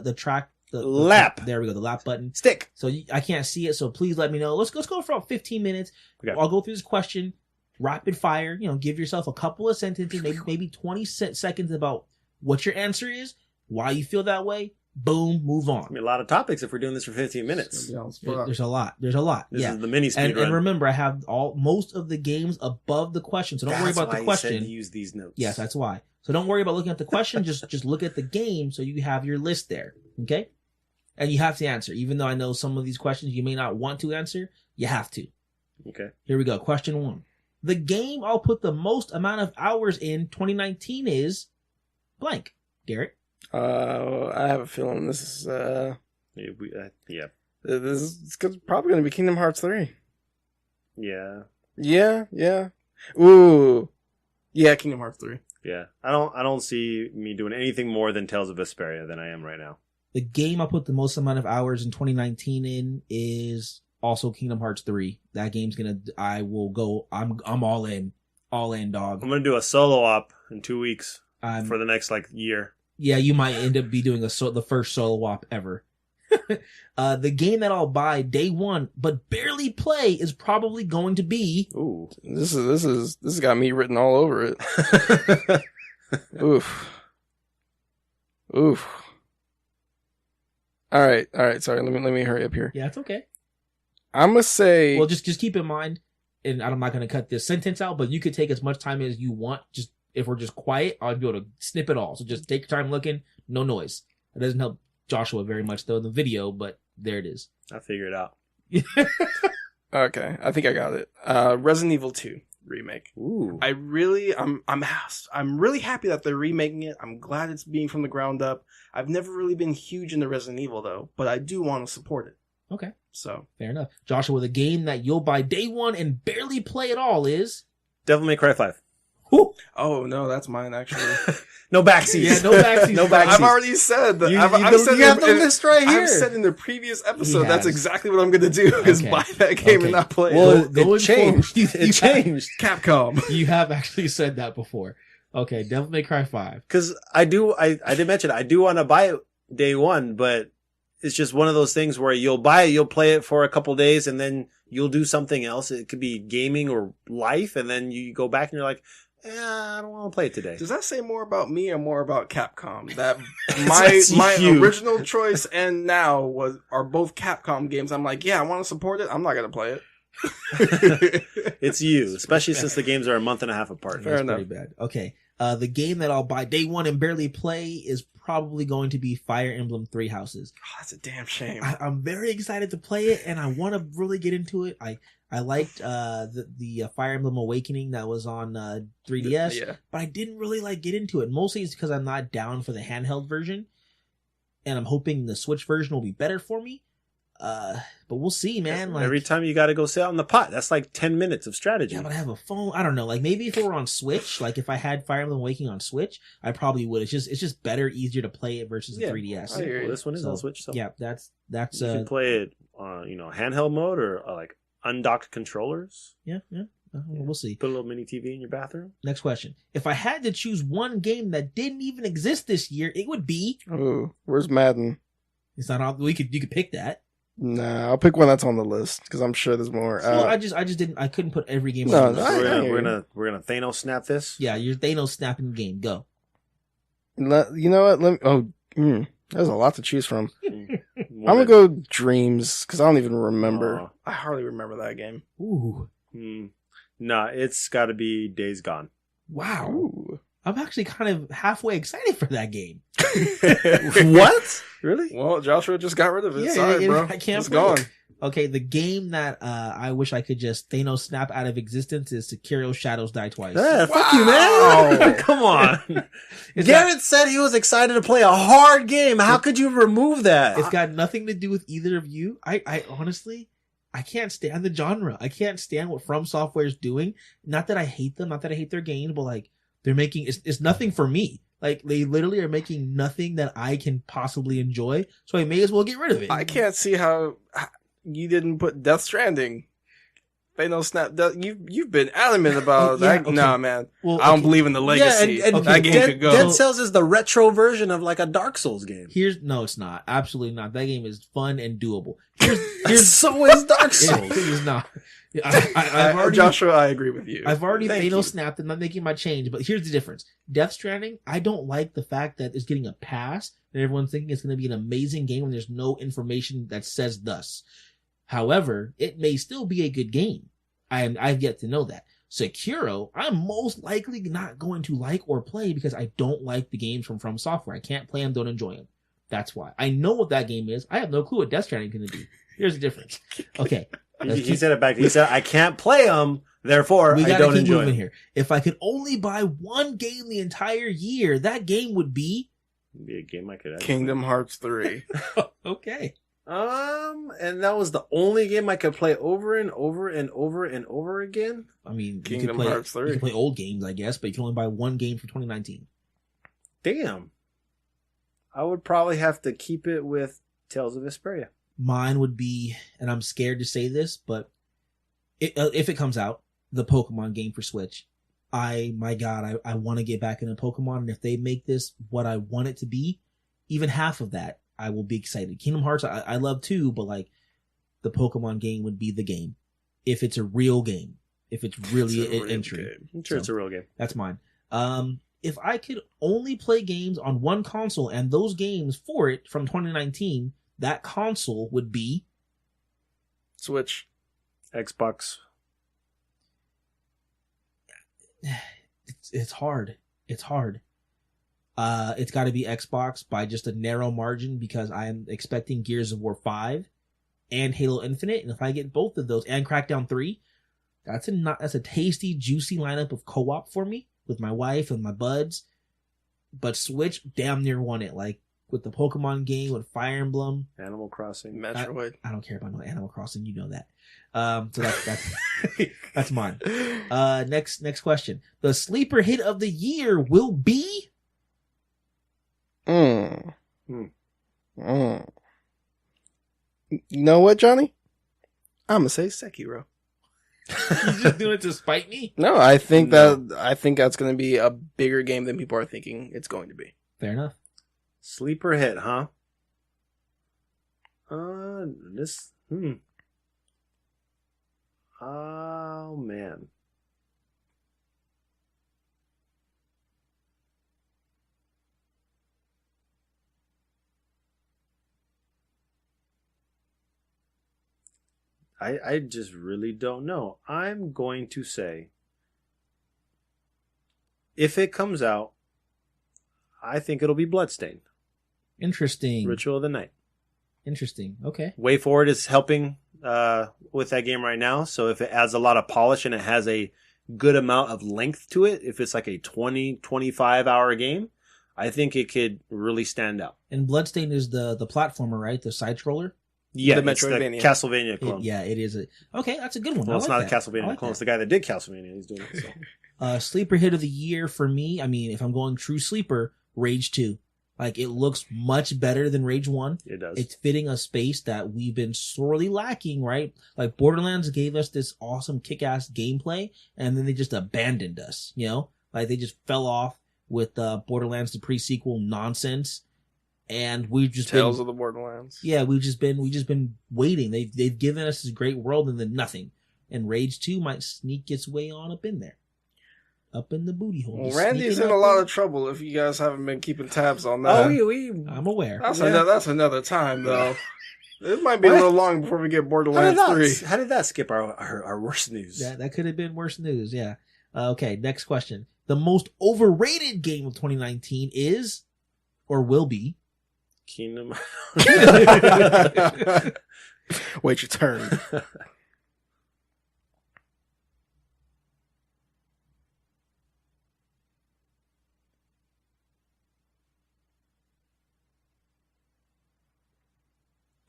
the track? The Lap. There we go, the lap button. Stick. So I can't see it, so please let me know. Let's go for about 15 minutes. Okay. I'll go through this question, rapid fire. Give yourself a couple of sentences, maybe 20 seconds about what your answer is, why you feel that way. Boom, move on. I mean, a lot of topics if we're doing this for 15 minutes. There's a lot. There's a lot. This yeah. is the mini speed run. And remember, I have most of the games above the question, so don't worry about the question. That's why you said use these notes. Yes, that's why. So don't worry about looking at the question. just look at the game so you have your list there. Okay? And you have to answer. Even though I know some of these questions you may not want to answer, you have to. Okay. Here we go. Question 1. The game I'll put the most amount of hours in 2019 is blank. Garrett? I have a feeling this is Yeah. this is probably going to be Kingdom Hearts 3. Yeah. Yeah. Ooh. Yeah, Kingdom Hearts 3. Yeah. I don't see me doing anything more than Tales of Vesperia than I am right now. The game I'll put the most amount of hours in 2019 in is Also, Kingdom Hearts 3. That game's gonna. I will go. I'm all in. All in, dog. I'm gonna do a solo op in 2 weeks I'm, for the next year. Yeah, you might end up be doing the first solo op ever. The game that I'll buy day one but barely play is probably going to be. Ooh, this has got me written all over it. Oof. All right. Sorry, let me hurry up here. Yeah, it's okay. I'm gonna say. Well, just keep in mind, and I'm not gonna cut this sentence out, but you could take as much time as you want. Just if we're just quiet, I'll be able to snip it all. So just take your time looking, no noise. It doesn't help Joshua very much though in the video, but there it is. I figured it out. Okay, I think I got it. Resident Evil 2 remake. Ooh, I'm really happy that they're remaking it. I'm glad it's being from the ground up. I've never really been huge into Resident Evil though, but I do want to support it. Okay, So fair enough. Joshua, the game that you'll buy day one and barely play at all is Devil May Cry 5. Whew. oh no, that's mine actually. No backseats. Yeah, no backseats. No backseats. I've already said that. You I've said have the list right here. I've said in the previous episode He that's has. exactly what I'm going to do is Okay. buy that game Okay. and not play Well, it. Going it changed. forward, It changed. Capcom. You have actually said that before. Okay, Devil May Cry 5. Because I did mention I do want to buy it day one, but it's just one of those things where you'll buy it, you'll play it for a couple days, and then you'll do something else. It could be gaming or life, and then you go back and you're like, I don't want to play it today. Does that say more about me or more about Capcom? That That's my you. original choice and now are both Capcom games. I'm like, yeah, I want to support it. I'm not going to play it. It's you, especially since the games are a month and a half apart. Fair That's enough. pretty bad. Okay. The game that I'll buy day one and barely play is probably going to be Fire Emblem Three Houses. Oh, that's a damn shame. I'm very excited to play it, and I want to really get into it. I liked the Fire Emblem Awakening that was on 3DS, Yeah. but I didn't really get into it. Mostly it's because I'm not down for the handheld version, and I'm hoping the Switch version will be better for me. But we'll see, man. Every time you got to go sit out in the pot, that's like 10 minutes of strategy. Yeah, but I have a phone. I don't know. Maybe if it were on Switch, if I had Fire Emblem Awakening on Switch, I probably would. It's just better, easier to play it versus the 3DS. I hear you. Well, this one is on Switch, so Yeah, that's you can play it on handheld mode or undocked controllers. yeah. We'll see. Put a little mini TV in your bathroom. Next question. If I had to choose one game that didn't even exist this year, it would be. Ooh, where's Madden? It's not all. You could pick that. Nah, I'll pick one that's on the list because I'm sure there's more. Well, I just didn't. I couldn't put every game. No, on the no, list. So I we're hear gonna Thanos snap this. Yeah, you're Thanos snapping the game. Go. You know what? There's a lot to choose from. More I'm gonna than- go Dreams because I don't even remember. Aw. I hardly remember that game. Ooh, Nah, it's got to be Days Gone. wow. Ooh. I'm actually kind of halfway excited for that game. What? Really? Well, Joshua just got rid of it. Yeah, Sorry, bro. I can't It's play gone. it. Okay, the game that I wish I could just Thanos snap out of existence is Sekiro Shadows Die Twice. Yeah, fuck you, Wow. man. Come on. It's Garrett said he was excited to play a hard game. How could you remove that? It's got nothing to do with either of you. I honestly, I can't stand the genre. I can't stand what From Software is doing. Not that I hate them, not that I hate their games, but they're making it's nothing for me. They literally are making nothing that I can possibly enjoy. So I may as well get rid of it. I can't see how you didn't put Death Stranding. Thanos snap. You've been adamant about Yeah, that. okay. Nah, man. Well, I don't okay. believe in the legacy. Yeah, and that game Dead, could go. Dead Cells is the retro version of a Dark Souls game. No, it's not. Absolutely not. That game is fun and doable. So is Dark It Souls. is not. I've already, Joshua, I agree with you. I've already Thank Thanos you. snapped. I'm not making my change, but here's the difference. Death Stranding, I don't like the fact that it's getting a pass and everyone's thinking it's going to be an amazing game when there's no information that says thus. However, it may still be a good game. I've yet to know that. Sekiro, I'm most likely not going to like or play because I don't like the games from Software. I can't play them, don't enjoy them. That's why. I know what that game is. I have no clue what Death Stranding is going to do. Here's the difference. Okay. He said it back. He said, I can't play them, therefore We I gotta don't keep enjoy moving them. here. If I could only buy one game the entire year, that game would be Be a game I could actually- Kingdom Hearts 3. okay. And that was the only game I could play over and over and over and over again. I mean, Kingdom you Hearts 3. can play old games, I guess, but you can only buy one game for 2019. Damn. I would probably have to keep it with Tales of Vesperia. Mine would be, and I'm scared to say this, but if it comes out, the Pokemon game for Switch. My God, I want to get back into Pokemon, and if they make this what I want it to be, even half of that, I will be excited. Kingdom Hearts, I love too, but like the Pokemon game would be the game. If it's a real game. If it's really an entry. I'm sure it's a real game. That's mine. If I could only play games on one console and those games for it from 2019, that console would be Switch. Xbox. It's hard. It's hard. It's got to be Xbox by just a narrow margin because I am expecting Gears of War 5 and Halo Infinite, and if I get both of those and Crackdown 3, that's a tasty, juicy lineup of co-op for me with my wife and my buds. But Switch damn near won it, like with the Pokemon game, with Fire Emblem, Animal Crossing, Metroid. I don't care about no Animal Crossing, you know that. So that's that's mine. Next question. The sleeper hit of the year will be. You know what, Johnny? I'm gonna say Sekiro. You just doing it to spite me? No, I think that's gonna be a bigger game than people are thinking it's going to be. Fair enough. Sleeper hit, huh? Oh man. I just really don't know. I'm going to say, if it comes out, I think it'll be Bloodstained. Interesting. Ritual of the Night. Interesting. Okay. Way Forward is helping with that game right now. So if it adds a lot of polish and it has a good amount of length to it, if it's like a 20, 25 hour game, I think it could really stand out. And Bloodstained is the platformer, right? The side scroller? Yeah, the it's the Metroidvania. Castlevania clone. It is. Okay, that's a good one. Well, it's I like not that. a Castlevania I like clone. that. It's the guy that did Castlevania. He's doing it. So. Sleeper hit of the year for me. I mean, if I'm going true sleeper, Rage 2. Like, it looks much better than Rage 1. It does. It's fitting a space that we've been sorely lacking, right? Like, Borderlands gave us this awesome kick-ass gameplay, and then they just abandoned us, you know? Like, they just fell off with Borderlands, the pre-sequel nonsense. And we've just Tales of the Borderlands. Yeah, we've just been waiting. They've given us this great world and then nothing. And Rage 2 might sneak its way on up in there. Up in the booty hole. Well, Just Randy's sneaking in a up lot of trouble if you guys haven't been keeping tabs on that. I'm aware. That's another time, though. It might be a little long before we get Borderlands 3. How did that skip our worst news? That could have been worse news, yeah. Okay, next question. The most overrated game of 2019 is, or will be, Kingdom. Wait your turn.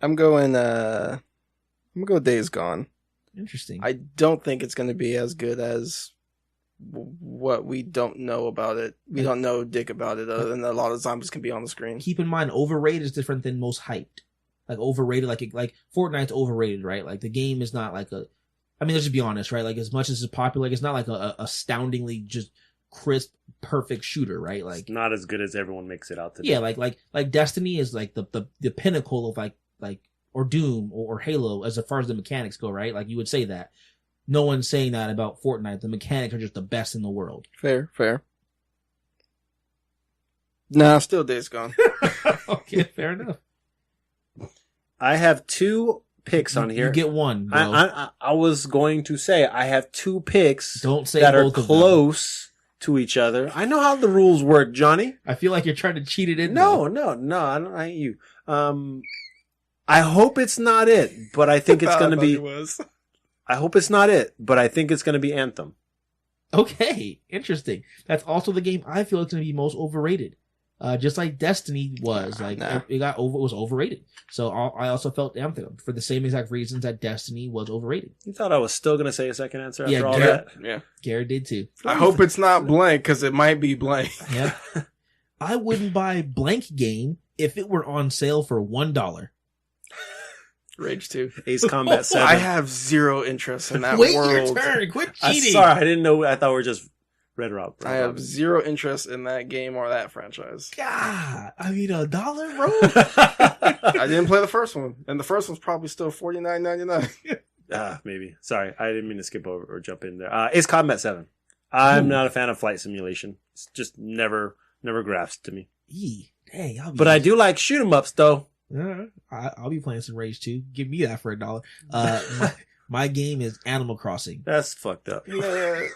I'm going to go Days Gone. Interesting. I don't think it's going to be as good as what we don't know about it. We don't know dick about it other than a lot of zombies can be on the screen. Keep in mind, overrated is different than most hyped. Like, overrated, like Fortnite's overrated, right? Like, the game is not like I mean, let's just be honest, right? Like, as much as it's popular, like, it's not like a astoundingly just crisp, perfect shooter, right? Like, it's not as good as everyone makes it out to be. Yeah, like Destiny is like the pinnacle of like or Doom or Halo as far as the mechanics go, right? Like, you would say that. No one's saying that about Fortnite. The mechanics are just the best in the world. Fair. Nah, still Days Gone. Okay, fair enough. I have two picks on here. You get one, bro. I was going to say I have two picks. Don't say that are both of close to each other. I know how the rules work, Johnny. I feel like you're trying to cheat it in. No, I ain't you. I hope it's not it, but I think it's going to be. I hope it's not it, but I think it's going to be Anthem. Okay, interesting. That's also the game I feel is going to be most overrated. Just like Destiny was, it was overrated. So I also felt Anthem for the same exact reasons that Destiny was overrated. You thought I was still going to say a second answer after all Garrett, that? Yeah, Garrett did too. I hope it's not blank because it might be blank. Yeah, I wouldn't buy blank game if it were on sale for $1. Rage 2. Ace Combat 7. I have zero interest in that Wait world. your turn. Quit I'm cheating. sorry, I didn't know. I thought we were just Red Rock. I have zero interest in that game or that franchise. God, I mean $1, bro. I didn't play the first one, and the first one's probably still $49.99. Maybe. Sorry, I didn't mean to skip over or jump in there. Ace Combat 7. I'm not a fan of flight simulation. It's just never grasped to me. Dang, But I do like shoot 'em ups, though. I'll be playing some Rage 2. Give me that for $1. My game is Animal Crossing. That's fucked up. Yeah.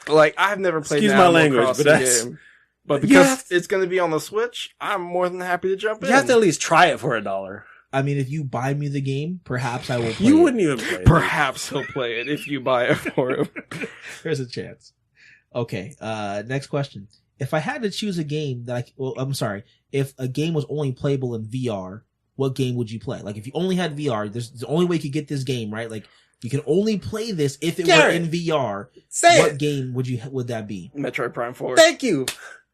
Like, I've never played Excuse an my Animal language, Crossing but that's- game. But because it's going to be on the Switch, I'm more than happy to jump in. You have to at least try it for $1. I mean, if you buy me the game, perhaps I will play You it. wouldn't even play it. Perhaps he'll play it if you buy it for him. There's a chance. Okay, next question. If I had to choose a game if a game was only playable in VR, what game would you play? Like, if you only had VR, there's the only way you could get this game, right? Like, you can only play this if it were in VR. Say what it. game would that be? Metroid Prime 4. Thank you.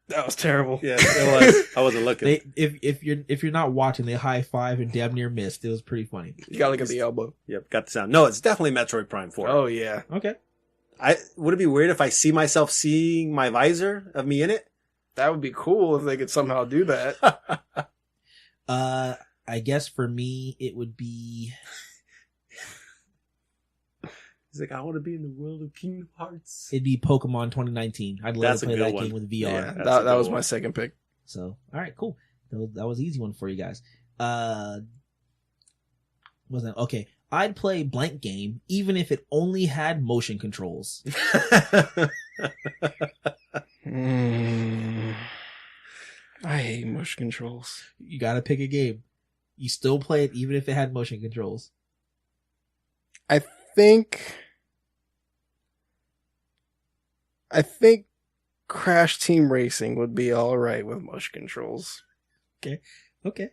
That was terrible. Yeah, it was. I wasn't looking. If you're not watching, they high five and damn near missed. It was pretty funny. You gotta look at the elbow. Yep, got the sound. No, it's definitely Metroid Prime 4. Oh, yeah. Okay. Would it be weird if I see myself seeing my visor of me in it? That would be cool if they could somehow do that. I guess for me, it would be... He's like, I want to be in the world of Kingdom Hearts. It'd be Pokemon 2019. I'd love That's to a play good that one. game with VR. Yeah, That's a that good was one. my second pick. So, all right, cool. That was an easy one for you guys. Wasn't okay. I'd play blank game even if it only had motion controls. I hate motion controls. You gotta pick a game. You still play it even if it had motion controls. I think Crash Team Racing would be all right with motion controls. Okay.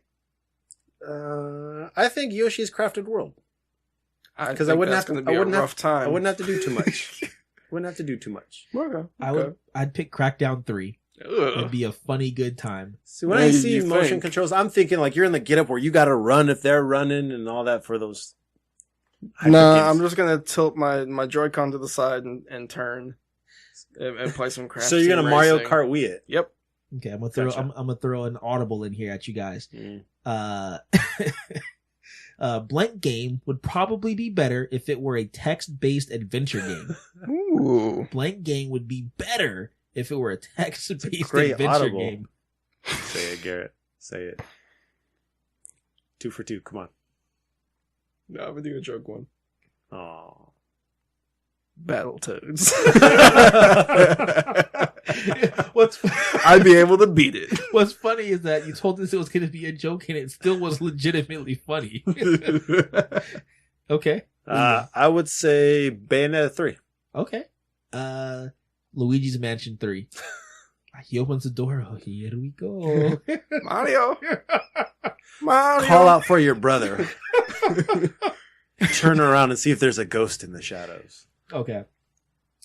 I think Yoshi's Crafted World. Because I wouldn't have to to- be I a wouldn't have- rough time. I wouldn't have to do too much. Wouldn't have to do too much. Okay. I'd pick Crackdown 3. It'd be a funny, good time. See, when What I do see you motion think? controls, I'm thinking like you're in the get up where you got to run if they're running and all that for those. Nah, I'm just gonna tilt my Joy-Con to the side and turn and play some Crash. So you're gonna Team Mario Racing. Kart Wii it. Yep. Okay, I'm gonna throw Gotcha. I'm gonna throw an audible in here at you guys. Mm. Blank game would probably be better if it were a text-based adventure game. Ooh. Blank game would be better if it were a text-based great adventure audible. game. Say it, Garrett. Say it. 2 for 2. Come on. No, I'm gonna do a joke one. Oh. Battletoads. I'd be able to beat it. What's funny is that you told us it was going to be a joke and it still was legitimately funny. Okay. I would say Bayonetta 3. Okay. Luigi's Mansion 3. He opens the door. Oh, here we go. Mario. Mario. Call out for your brother. Turn around and see if there's a ghost in the shadows. Okay.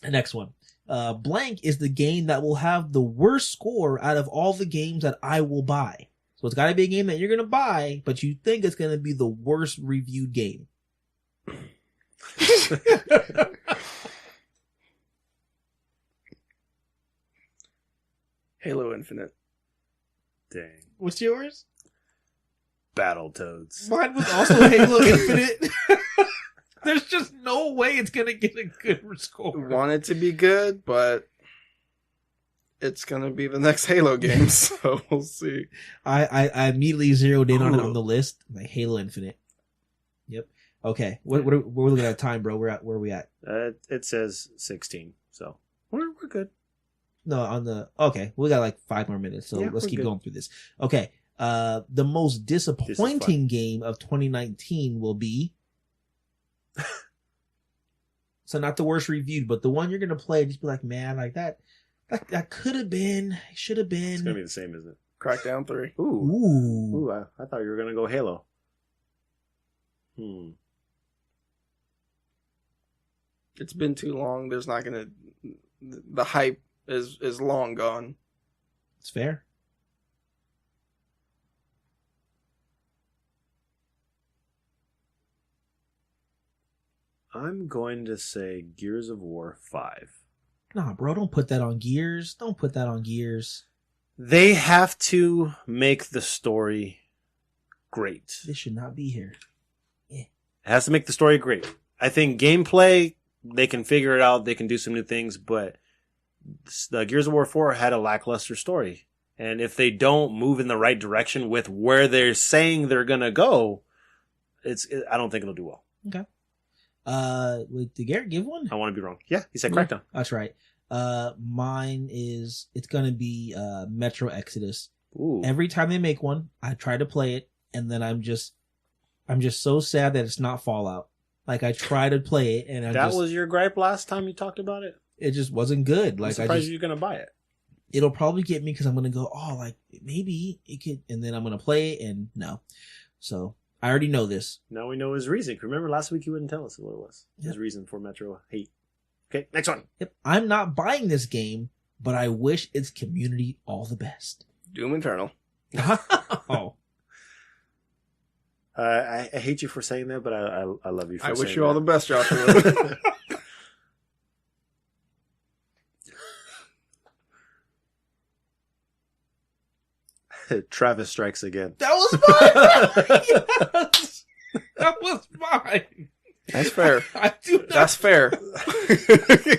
The next one. Blank is the game that will have the worst score out of all the games that I will buy. So it's got to be a game that you're going to buy, but you think it's going to be the worst reviewed game. Halo Infinite. Dang. What's yours? Battletoads. Mine was also Halo Infinite. There's just no way it's going to get a good score. Want it to be good, but it's gonna be the next Halo game, so we'll see. I immediately zeroed in on it Ooh. on the list. Like Halo Infinite. Yep. Okay. We're looking at time, bro. Where are we at? It says 16, so we're good. No, on the okay. We got like 5 more minutes, so Yeah, let's we're keep good. going through this. Okay. The most disappointing game of 2019 will be. So not the worst reviewed, but the one you're gonna play and just be like, man, like that could have been, should have been. It's gonna be the same, isn't it? Crackdown 3. Ooh, Ooh. I thought you were gonna go Halo. It's been too long. There's not gonna. The hype is long gone. It's fair. I'm going to say Gears of War 5. Nah, bro, don't put that on Gears. Don't put that on Gears. They have to make the story great. This should not be here. It has to make the story great. I think gameplay, they can figure it out. They can do some new things, but the Gears of War 4 had a lackluster story. And if they don't move in the right direction with where they're saying they're going to go, I don't think it'll do well. Okay. Wait, did Garrett give one? I want to be wrong. Yeah, he said Crackdown. That's right. Mine is, it's going to be Metro Exodus. Ooh. Every time they make one, I try to play it, and then I'm just so sad that it's not Fallout. Like, I try to play it, and that was your gripe last time you talked about it? It just wasn't good. Like, I'm surprised you're going to buy it. It'll probably get me because I'm going to go, oh, like, maybe it could, and then I'm going to play it, and no. So, I already know this. Now we know his reason. Remember last week you wouldn't tell us what it was. Yep. His reason for Metro hate. Okay, next one. Yep. I'm not buying this game, but I wish its community all the best. Doom Eternal. Oh. I hate you for saying that, but I love you for saying that. I wish you all the best, Joshua. Travis strikes again. That was mine! Yes! That was mine! That's fair. I do not... That's fair.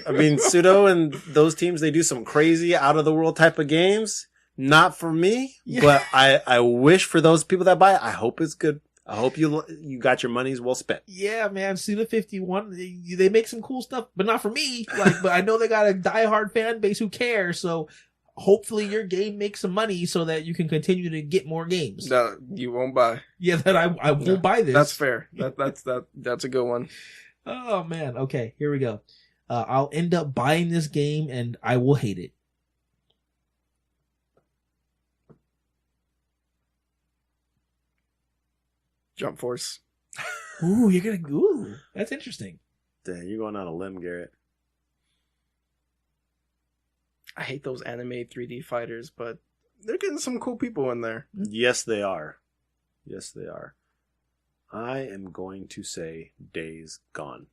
I mean, Pseudo and those teams, they do some crazy out-of-the-world type of games. Not for me, but I wish for those people that buy it, I hope it's good. I hope you got your money's well spent. Yeah, man, Suda 51, they make some cool stuff, but not for me. Like, but I know they got a diehard fan base who cares, so hopefully your game makes some money so that you can continue to get more games. No, you won't buy. Yeah, that I won't buy this. That's fair. That's a good one. Oh man. Okay, here we go. I'll end up buying this game and I will hate it. Jump Force. Ooh, that's interesting. Damn, you're going on a limb, Garrett. I hate those anime 3D fighters, but they're getting some cool people in there. Yes, they are. Yes, they are. I am going to say Days Gone.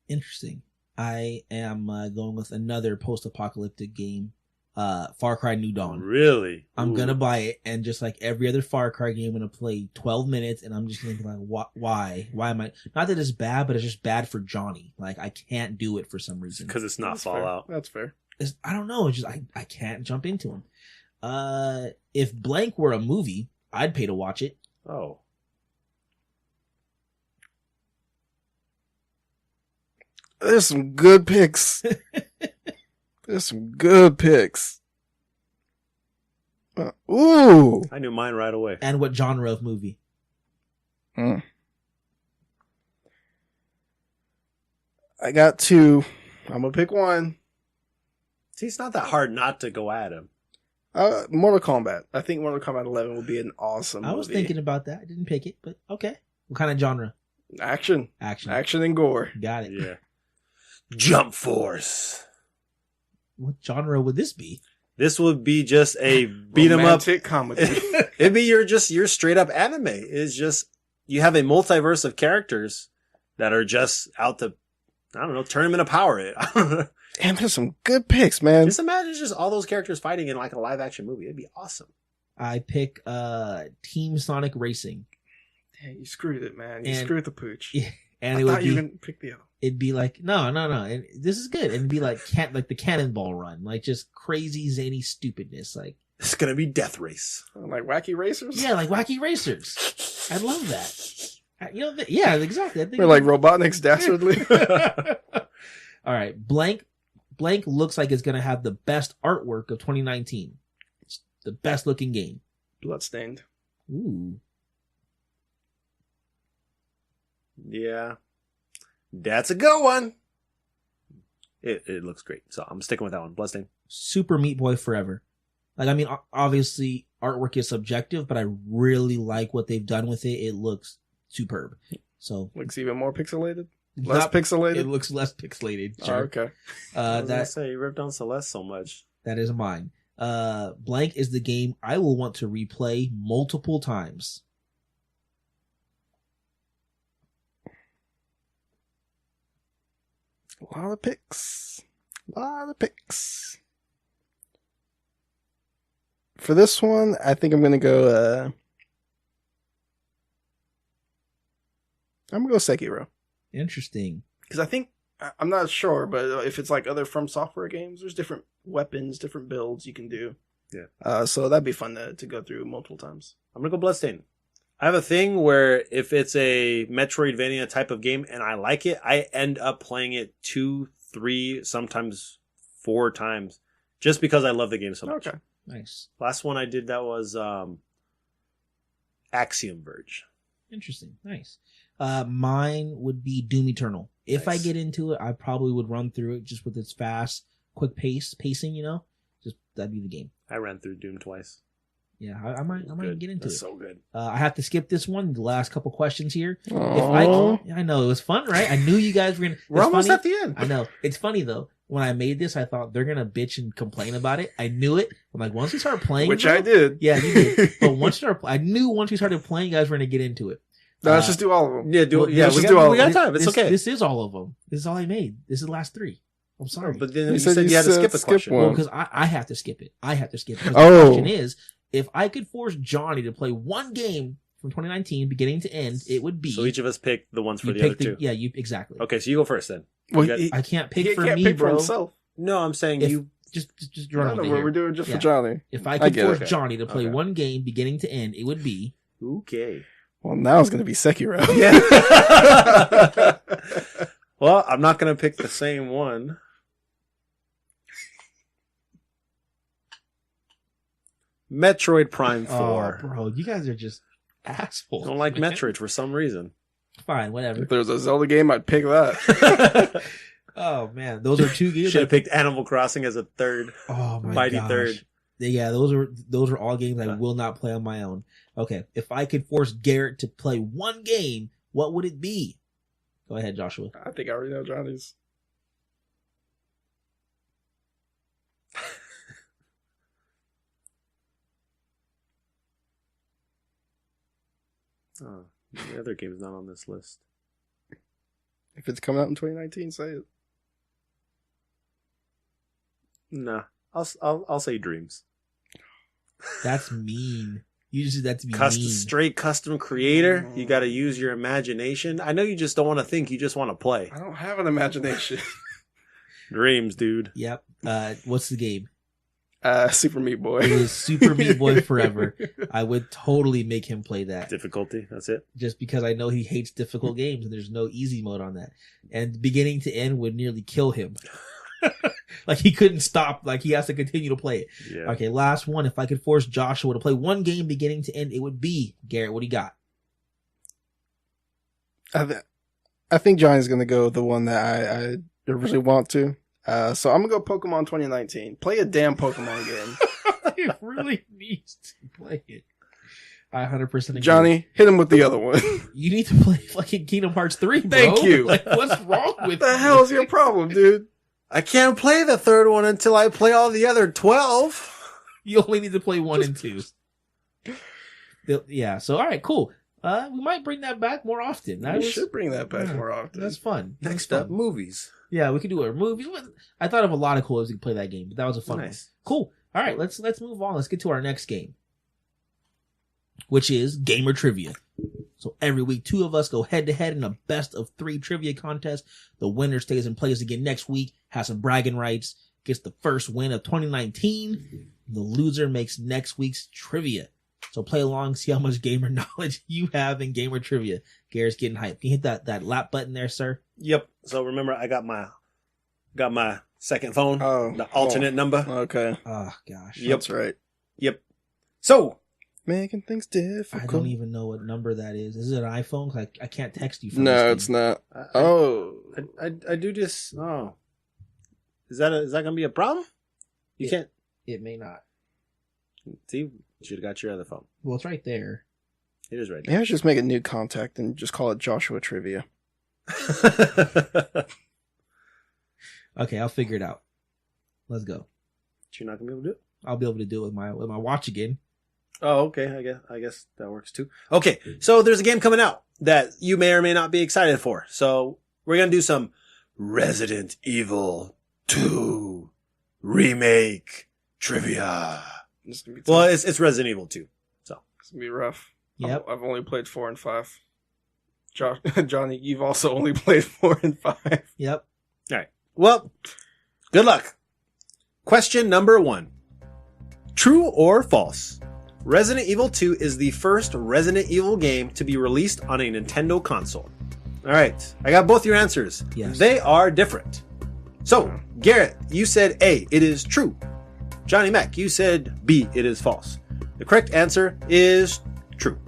Interesting. I am going with another post-apocalyptic game, Far Cry New Dawn. Really? I'm going to buy it, and just like every other Far Cry game, I'm going to play 12 minutes, and I'm just going to be like, why? Why am I... Not that it's bad, but it's just bad for Johnny. Like, I can't do it for some reason. Because it's not That's Fallout. Fair. That's fair. I don't know. It's just I can't jump into him. If Blank were a movie, I'd pay to watch it. Oh. There's some good picks. There's some good picks. Ooh. I knew mine right away. And what genre of movie? I got two. I'm gonna pick one. See, it's not that hard not to go at him. Mortal Kombat. I think Mortal Kombat 11 would be an awesome movie. I was thinking about that. I didn't pick it, but okay. What kind of genre? Action. Action. Action and gore. Got it. Yeah. Jump Force. What genre would this be? This would be just a beat 'em up romantic comedy. It'd be your straight up anime. It's just you have a multiverse of characters that are just out to, I don't know, tournament of power. Damn, there's some good picks, man. Just imagine just all those characters fighting in like a live action movie. It'd be awesome. I pick Team Sonic Racing. Yeah, you screwed it, man. You screwed the pooch. Yeah, and I thought you were gonna pick the other. It'd be like no. And this is good. It'd be like like the Cannonball Run, like just crazy zany stupidness. Like it's gonna be Death Race, like Wacky Racers. Yeah, like Wacky Racers. I love that. You know, yeah, exactly. I think we're like Robotnik's Dastardly. All right, Blank looks like it's gonna have the best artwork of 2019. It's the best looking game. Bloodstained. Ooh. Yeah. That's a good one. It looks great. So I'm sticking with that one. Bloodstained. Super Meat Boy Forever. Like, I mean, obviously artwork is subjective, but I really like what they've done with it. It looks superb. So looks even more pixelated. Less pixelated. It looks less pixelated. Sure. Oh, okay. I was gonna say you ripped on Celeste so much. That is mine. Blank is the game I will want to replay multiple times. A lot of picks. A lot of picks. For this one, I think I'm going to go... I'm going to go Sekiro. Interesting. Because I think, I'm not sure, but if it's like other From Software games, there's different weapons, different builds you can do. Yeah. So that'd be fun to go through multiple times. I'm going to go Bloodstained. I have a thing where if it's a Metroidvania type of game and I like it, I end up playing it 2, 3, sometimes 4 times just because I love the game so much. Okay. Nice. Last one I did that was Axiom Verge. Interesting. Nice. Mine would be Doom Eternal. If I Nice. get into it, I probably would run through it just with its fast, quick pacing, you know? Just that'd be the game. I ran through Doom twice. Yeah, I might Good. get into That's it. so good. I have to skip this one. The last couple questions here. Aw. I know it was fun, right? I knew you guys were gonna. We're it's almost funny. at the end. I know it's funny though. When I made this, I thought they're gonna bitch and complain about it. I knew it. I'm like, once we start playing, Which bro- I did. Yeah, you did. But I knew once we started playing, you guys were gonna get into it. No, let's just do all of them. Yeah, Well, yeah, let's we just do all got of time. It's this, okay. This is all of them. This is all I made. This is the last 3. I'm sorry. But then You you said said you you had to said skip a skip question. one. Well, because I have to skip it. I have to skip it. 'Cause Oh. The question is, if I could force Johnny to play one game from 2019, beginning to end, it would be. So each of us pick the ones for you the pick other two. Yeah, you exactly. Okay, so you go first then. Well, You got- I can't pick He for can't me, pick for bro. himself. No, I'm saying If- you. Just No, run no, over we're here. doing it just Yeah. for Johnny. If I I could get force it. Johnny to play Okay. one game beginning to end, it would be. Okay. well, now it's going to be Sekiro. Yeah. Well, I'm not going to pick the same one. Metroid Prime 4. Oh, bro, you guys are just assholes. I don't like man. Metroid for some reason. Fine, whatever. If there's a Zelda game, I'd pick that. Oh man, those are 2 games. Should have picked Animal Crossing as a third. Oh my Mighty gosh. third. Yeah, those are all games I will not play on my own. Okay, if I could force Garrett to play one game, what would it be? Go ahead, Joshua. I think I already know Johnny's. Oh, the other game's not on this list. If it's coming out in 2019, say it. Nah, I'll say Dreams. That's mean. You just did that to be Custom, mean. straight custom creator. You got to use your imagination. I know you just don't want to think. You just want to play. I don't have an imagination. Dreams, dude. Yep. What's the game? Super Meat It Boy. is Super Meat Boy Forever. I would totally make him play that. Difficulty. That's it. Just because I know he hates difficult games and there's no easy mode on that. And beginning to end would nearly kill him. Like he couldn't stop. Like he has to continue to play it. Yeah. Okay, last one. If I could force Joshua to play one game beginning to end, it would be Garrett. What do you got? I think Johnny's going to go the one that I really want to. So I'm gonna go Pokemon 2019. Play a damn Pokemon game. He really needs to play it. I 100% agree. Johnny, hit him with the other one. You need to play fucking Kingdom Hearts 3, bro. Thank you. Like, what's wrong with What the you? hell is your problem, dude? I can't play the third one until I play all the other 12. You only need to play 1 and 2. Yeah, so all right, cool. We might bring that back more often. That We was, should bring that back yeah, more often. That's fun. Next That's up, fun. movies. Yeah, we could do a movie. I thought of a lot of cool ways we could play that game, but that was a fun one. Nice. Cool. All right, let's move on. Let's get to our next game, which is Gamer Trivia. So every week, 2 of us go head to head in a best of 3 trivia contest. The winner stays and plays again next week, has some bragging rights, gets the first win of 2019. The loser makes next week's trivia. So play along, see how much gamer knowledge you have in Gamer Trivia. Garrett's getting hyped. Can you hit that lap button there, sir? Yep. So remember, I got my second phone, Oh, the alternate number. Okay. Oh, gosh. Yep. That's right. Yep. So Making things I difficult. don't even know what number that is. Is it an iPhone? 'Cause I can't text you from No, this it's thing. not. I, Oh. I do just. Oh, is that gonna be a problem? You can't It may not. see. You should have got your other phone. Well, it's right there. It is right Maybe I should just make a new contact and just call it Joshua Trivia. there. Okay, I'll figure it out. Let's go. You're not gonna be able to do it. I'll be able to do it with my watch again. Oh, okay. I guess that works too. Okay, so there's a game coming out that you may or may not be excited for. So we're gonna do some Resident Evil 2 Remake Trivia. This is gonna be tough. Well, it's Resident Evil 2. So It's gonna be rough. Yep. I've only played 4 and 5. Johnny, you've also only played 4 and 5. Yep. All right. Well, good luck. Question number 1. True or false? Resident Evil 2 is the first Resident Evil game to be released on a Nintendo console. All right. I got both your answers. Yes. They are different. So, Garrett, you said A, it is true. Johnny Mac, you said B, it is false. The correct answer is true.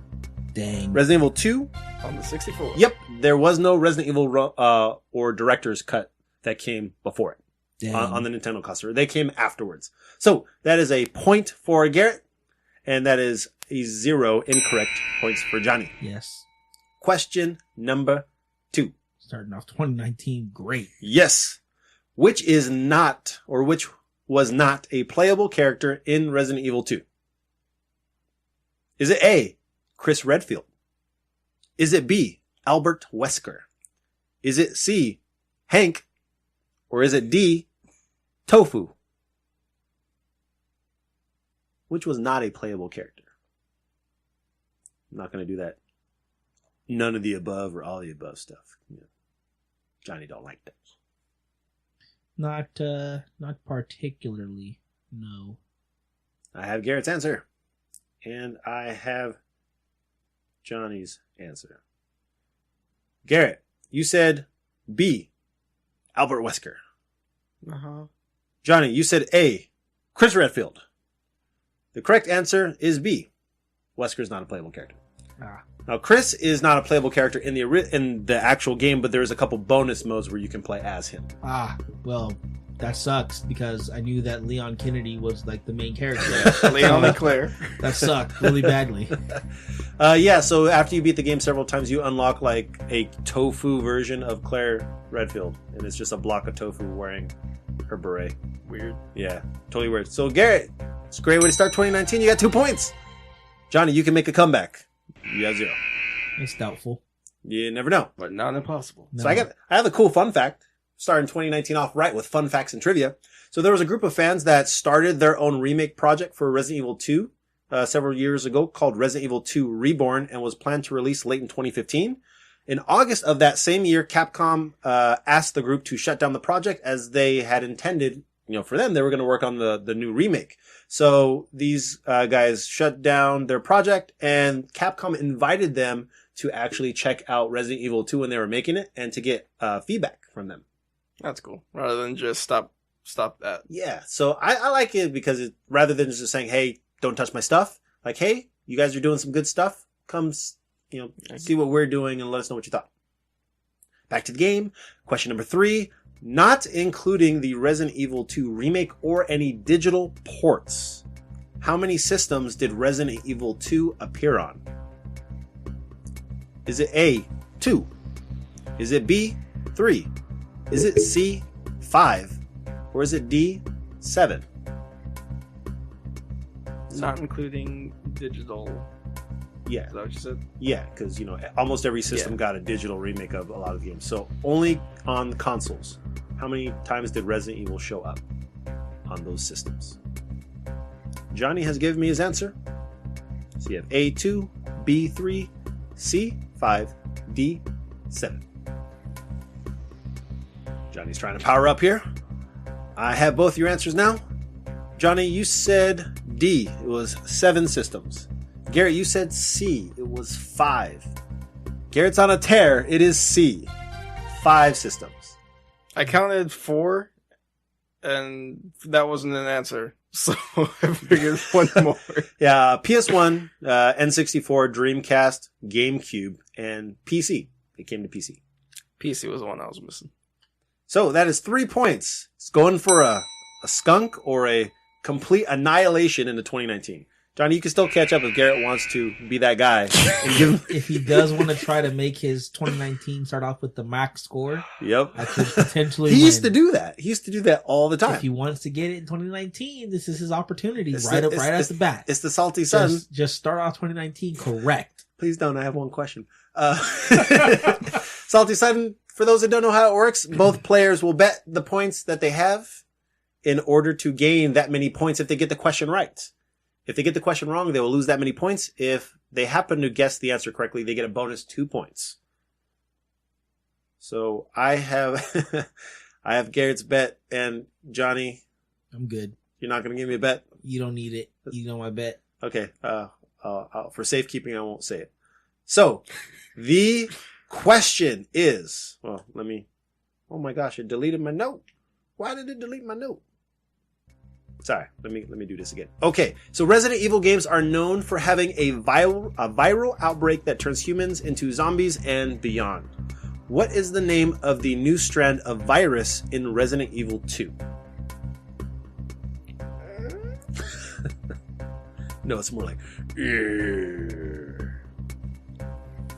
Dang. Resident Evil 2. On the 64. Yep. There was no Resident Evil or director's cut that came before it. Dang. On the Nintendo console. They came afterwards. So that is a point for Garrett, and that is a 0 incorrect points for Johnny. Yes. Question number 2. Starting off 2019, great. Yes. Which is not, or which was not a playable character in Resident Evil 2? Is it A, Chris Redfield? Is it B, Albert Wesker? Is it C, Hank? Or is it D, Tofu? Which was not a playable character? I'm not going to do that. None of the above or all the above stuff. You know, Johnny don't like that. Not particularly. No. I have Garrett's answer. And I have Johnny's answer. Garrett, you said B, Albert Wesker. Uh-huh. Johnny, you said A, Chris Redfield. The correct answer is B. Wesker is not a playable character. Ah. Now, Chris is not a playable character in the actual game, but there's a couple bonus modes where you can play as him. Well, that sucks because I knew that Leon Kennedy was like the main character. Leon and Claire. That sucked really badly. Yeah, so after you beat the game several times, you unlock like a tofu version of Claire Redfield, and it's just a block of tofu wearing her beret. Weird. Yeah, totally weird. So Garrett, it's a great way to start 2019. You got 2 points. Johnny, you can make a comeback. You have 0. It's doubtful. You never know. But not impossible. No. So I have a cool fun fact. Starting 2019 off right with fun facts and trivia. So there was a group of fans that started their own remake project for Resident Evil 2 several years ago called Resident Evil 2 Reborn and was planned to release late in 2015. In August of that same year, Capcom asked the group to shut down the project as they had intended. You know, for them, they were going to work on the new remake. So these guys shut down their project, and Capcom invited them to actually check out Resident Evil 2 when they were making it and to get feedback from them. That's cool. Rather than just stop that. Yeah, so I like it because rather than just saying, hey, don't touch my stuff, like, hey, you guys are doing some good stuff. Come, see what we're doing and let us know what you thought. Back to the game. Question number 3. Not including the Resident Evil 2 remake or any digital ports. How many systems did Resident Evil 2 appear on? Is it A, 2? Is it B, 3? Is it C, 5? Or is it D, 7? Not including digital. Yeah. Is that what you said? Yeah, because, almost every system got a digital remake of a lot of games. So only on the consoles. How many times did Resident Evil show up on those systems? Johnny has given me his answer. So you have A2, B3, C5, D7. Johnny's trying to power up here. I have both your answers now. Johnny, you said D. It was 7 systems. Garrett, you said C. It was 5. Garrett's on a tear. It is C. 5 systems. I counted 4, and that wasn't an answer. So I figured one more. Yeah, PS1, N64, Dreamcast, GameCube, and PC. It came to PC. PC was the one I was missing. So that is 3 points. It's going for a skunk or a complete annihilation into 2019. Johnny, you can still catch up if Garrett wants to be that guy. And give him... If he does want to try to make his 2019 start off with the max score, Yep. I could potentially He used to win. do that. He used to do that all the time. If he wants to get it in 2019, this is his opportunity It's right the- at the bat. It's the salty sun. Just start off 2019 correct. Please don't. I have one question. Salty Sun, for those that don't know how it works, both players will bet the points that they have in order to gain that many points if they get the question right. If they get the question wrong, they will lose that many points. If they happen to guess the answer correctly, they get a bonus 2 points. So I have, I have Garrett's bet, and Johnny, I'm good. you're not going to give me a bet? You don't need it. You know my bet. Okay. For safekeeping, I won't say it. So the question is, well, oh my gosh, it deleted my note. Why did it delete my note? Sorry, let me do this again. Okay, so Resident Evil games are known for having a viral outbreak that turns humans into zombies and beyond. What is the name of the new strand of virus in Resident Evil 2? No, it's more like,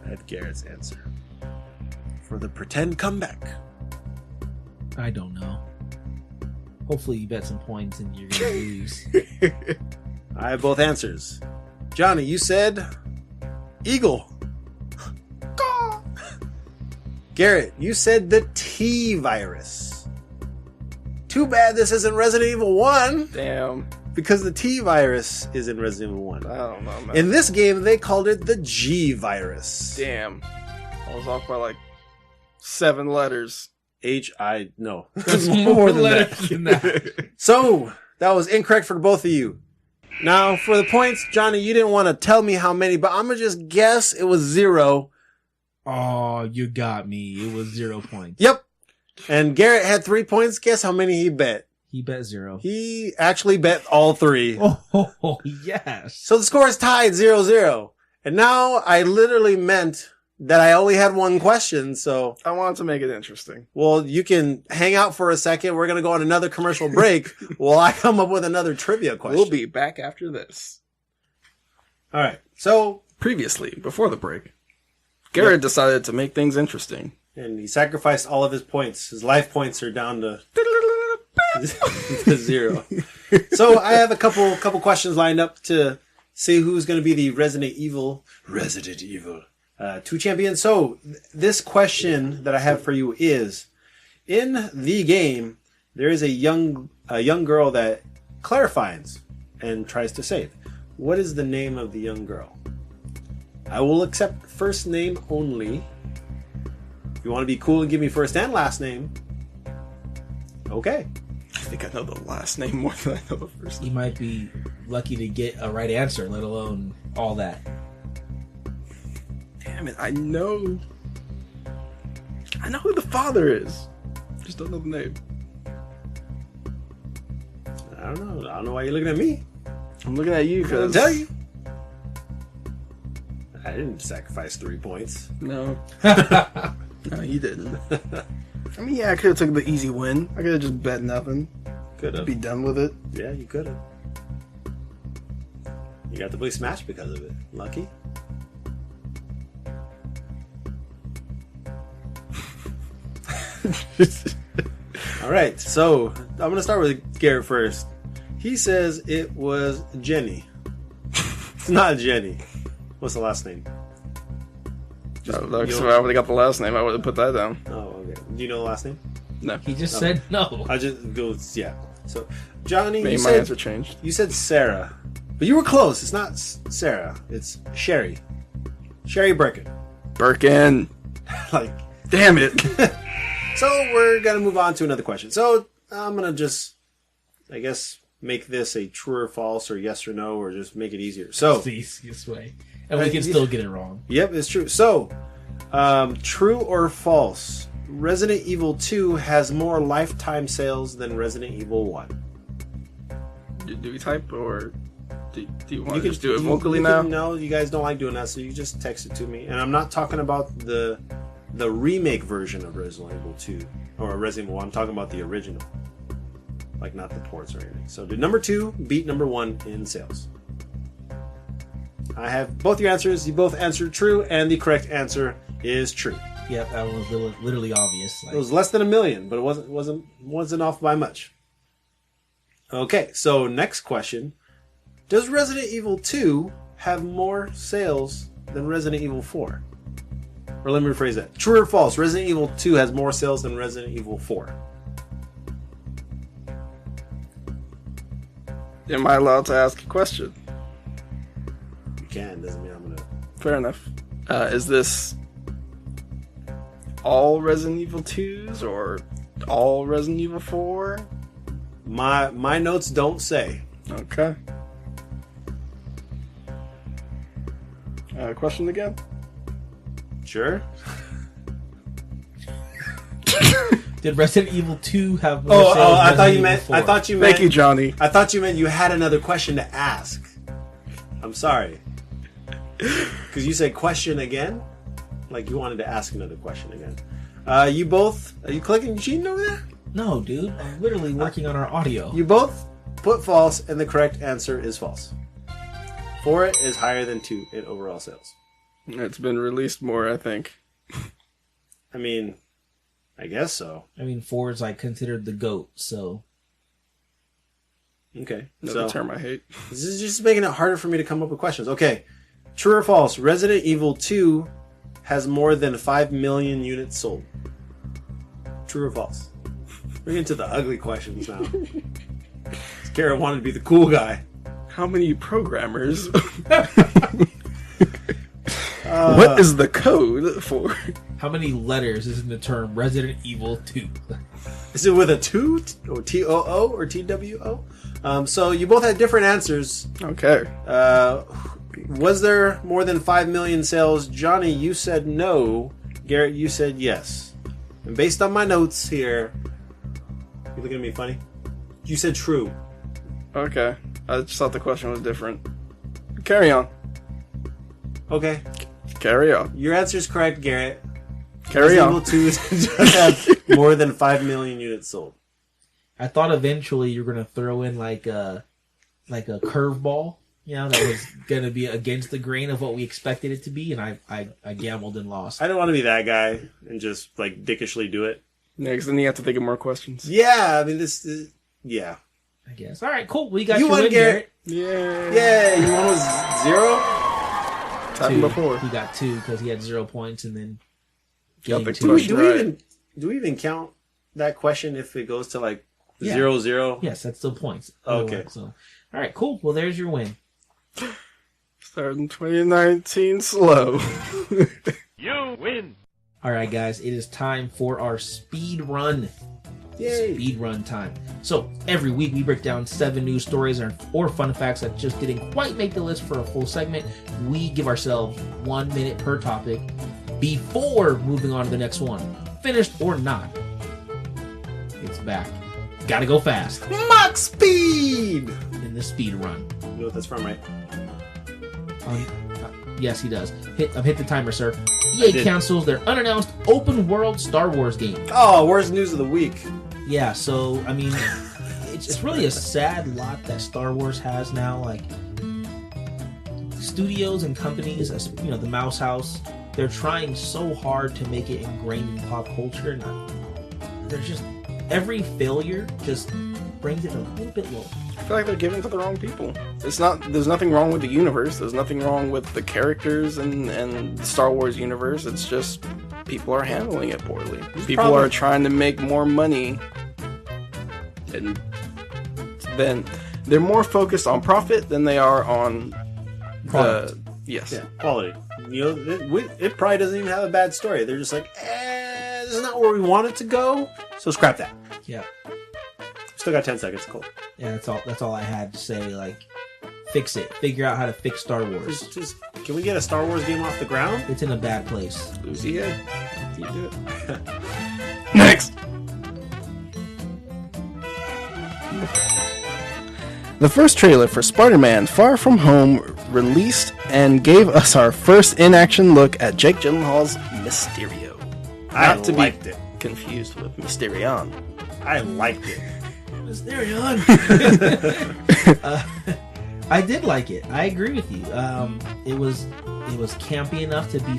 that's Garrett's answer. For the pretend comeback. I don't know. Hopefully you bet some points and you're gonna lose. I have both answers. Johnny, you said Eagle. Garrett, you said the T virus. Too bad this isn't Resident Evil 1. Damn. Because the T virus is in Resident Evil 1. I don't know, man. In this game, they called it the G virus. Damn. I was off by like 7 letters. No. That's more letters than that. So, that was incorrect for both of you. Now, for the points, Johnny, you didn't want to tell me how many, but I'm going to just guess it was 0. Oh, you got me. It was 0 points. Yep. And Garrett had 3 points. Guess how many he bet? He bet 0. He actually bet all 3. Oh, yes. So the score is tied 0-0. And now I literally meant that I only had 1 question, so... I wanted to make it interesting. Well, you can hang out for a second. We're going to go on another commercial break while I come up with another trivia question. We'll be back after this. All right. So... Previously, before the break, Garrett decided to make things interesting. And he sacrificed all of his points. His life points are down to 0. So I have a couple questions lined up to see who's going to be the Resident Evil 2 champion. So this question that I have for you is, in the game, there is a young girl that Claire finds and tries to save. What is the name of the young girl? I will accept first name only. If you want to be cool and give me first and last name, okay. I think I know the last name more than I know the first name. You might be lucky to get a right answer, let alone all that. Damn it, I know who the father is. Just don't know the name. I don't know why you're looking at me. I'm looking at you I'll because... tell you. I didn't sacrifice 3 points. No. No, you didn't. I mean, yeah, I could have took the easy win. I could have just bet nothing. Could have. Be done with it. Yeah, you could have. You got to play Smash because of it. Lucky. All right, so I'm going to start with Garrett first. He says it was Jenny. It's not Jenny. What's the last name? I would have got the last name. I would have put that down. Oh, okay. Do you know the last name? No. He just said no. I just go, yeah. So, Johnny, Maybe you my said, answer changed. you said Sarah. But you were close. It's not Sarah. It's Sherry. Sherry Birkin. Birkin. Like, Damn it. so we're going to move on to another question. So I'm going to just, I guess, make this a true or false or yes or no, or just make it easier. So, It's the easiest way. And we can still get it wrong. yep, it's true. So, true or false? Resident Evil 2 has more lifetime sales than Resident Evil 1. Do we type or do you want You to can just do it you- vocally you now? can- no, you guys don't like doing that, so you just text it to me. And I'm not talking about the remake version of Resident Evil 2 or Resident Evil 1. I'm talking about the original, like not the ports or anything. So did number 2 beat number 1 in sales? I have both your answers. You both answered true, and the correct answer is true. Yep, that one was literally obvious. It was less than 1 million, but it wasn't off by much. Okay, so next question. Does Resident Evil 2 have more sales than Resident Evil 4? Or let me rephrase that. True or false? Resident Evil 2 has more sales than Resident Evil 4. Am I allowed to ask a question? You can. Doesn't mean I'm gonna. Fair enough. Is this all Resident Evil 2s or all Resident Evil 4? My notes don't say. Okay. Question again? Sure. Did Resident Evil 2 have more sales Oh, I than thought Resident you meant. Evil 4? I thought you meant. Thank you, Johnny. I thought you meant you had another question to ask. I'm sorry. Because you said question again, like you wanted to ask another question again. You both. Are you clicking? You cheating over there? No, dude. I'm literally working on our audio. You both put false, and the correct answer is false. 4 is higher than 2 in overall sales. It's been released more, I think. I mean, I guess so. I mean, 4 is like considered the GOAT, so. Okay. Another So term I hate. this is just making it harder for me to come up with questions. Okay. True or false? Resident Evil 2 has more than 5 million units sold. True or false? We're getting to the ugly questions now. Garrett wanted to be the cool guy. How many programmers? What is the code for? How many letters is in the term Resident Evil 2? Is it with a 2 or T-O-O or T-W-O? So you both had different answers. Okay. Was there more than 5 million sales? Johnny, you said no. Garrett, you said yes. And based on my notes here, you looking at me funny? You said true. Okay. I just thought the question was different. Carry on. Okay. Carry on. Your answer is correct, Garrett. Carry on. Resident Evil 2 have more than 5 million units sold. I thought eventually you were gonna throw in like a curveball, you know, that was gonna be against the grain of what we expected it to be, and I gambled and lost. I don't want to be that guy and just like dickishly do it. Next, then you have to think of more questions. Yeah, I mean this is yeah. I guess. All right, cool. We got You your won, win, Garrett. Yeah. Yeah, you won with 0. Happened before. He got 2 because he had 0 points, and then Got the two. question right. Do we even count that question if it goes to like Yeah. 0-0? Yes, that's still points. Okay. So, all right, cool. Well, there's your win. Starting 2019 slow. You win. All right, guys, it is time for our speed run. Yay. Speed run time. So every week we break down 7 news stories or fun facts that just didn't quite make the list for a full segment. We give ourselves 1 minute per topic before moving on to the next one. Finished or not, it's back. Gotta go fast Mach speed! in the speed run. You know what that's from, right? Yes, he does. Hit the timer, sir. EA did. cancels their unannounced open world Star Wars game. Oh, worst news of the week. Yeah, so I mean, it's really a sad lot that Star Wars has now. Like studios and companies, as you know, the Mouse House, they're trying so hard to make it ingrained in pop culture, and there's just every failure just brings it a little bit low. I feel like they're giving to the wrong people. It's not. There's nothing wrong with the universe. There's nothing wrong with the characters and the Star Wars universe. It's just people are handling it poorly. People are trying to make more money, and then they're more focused on profit than they are on Product. Yes. Yeah, quality. You know, it probably doesn't even have a bad story. They're just like, this is not where we want it to go, so scrap that. Yeah, Still got 10 seconds. Cool. yeah. That's all I had to say. Like, fix it. Figure out how to fix Star Wars. Just can we get a Star Wars game off the ground? It's in a bad place. Lose the head. You do it. Next. The first trailer for Spider-Man Far From Home released and gave us our first in-action look at Jake Gyllenhaal's Mysterio. I Not to liked be it. confused with Mysterion. I liked it. Mysterion. I did like it. I agree with you. It was campy enough to be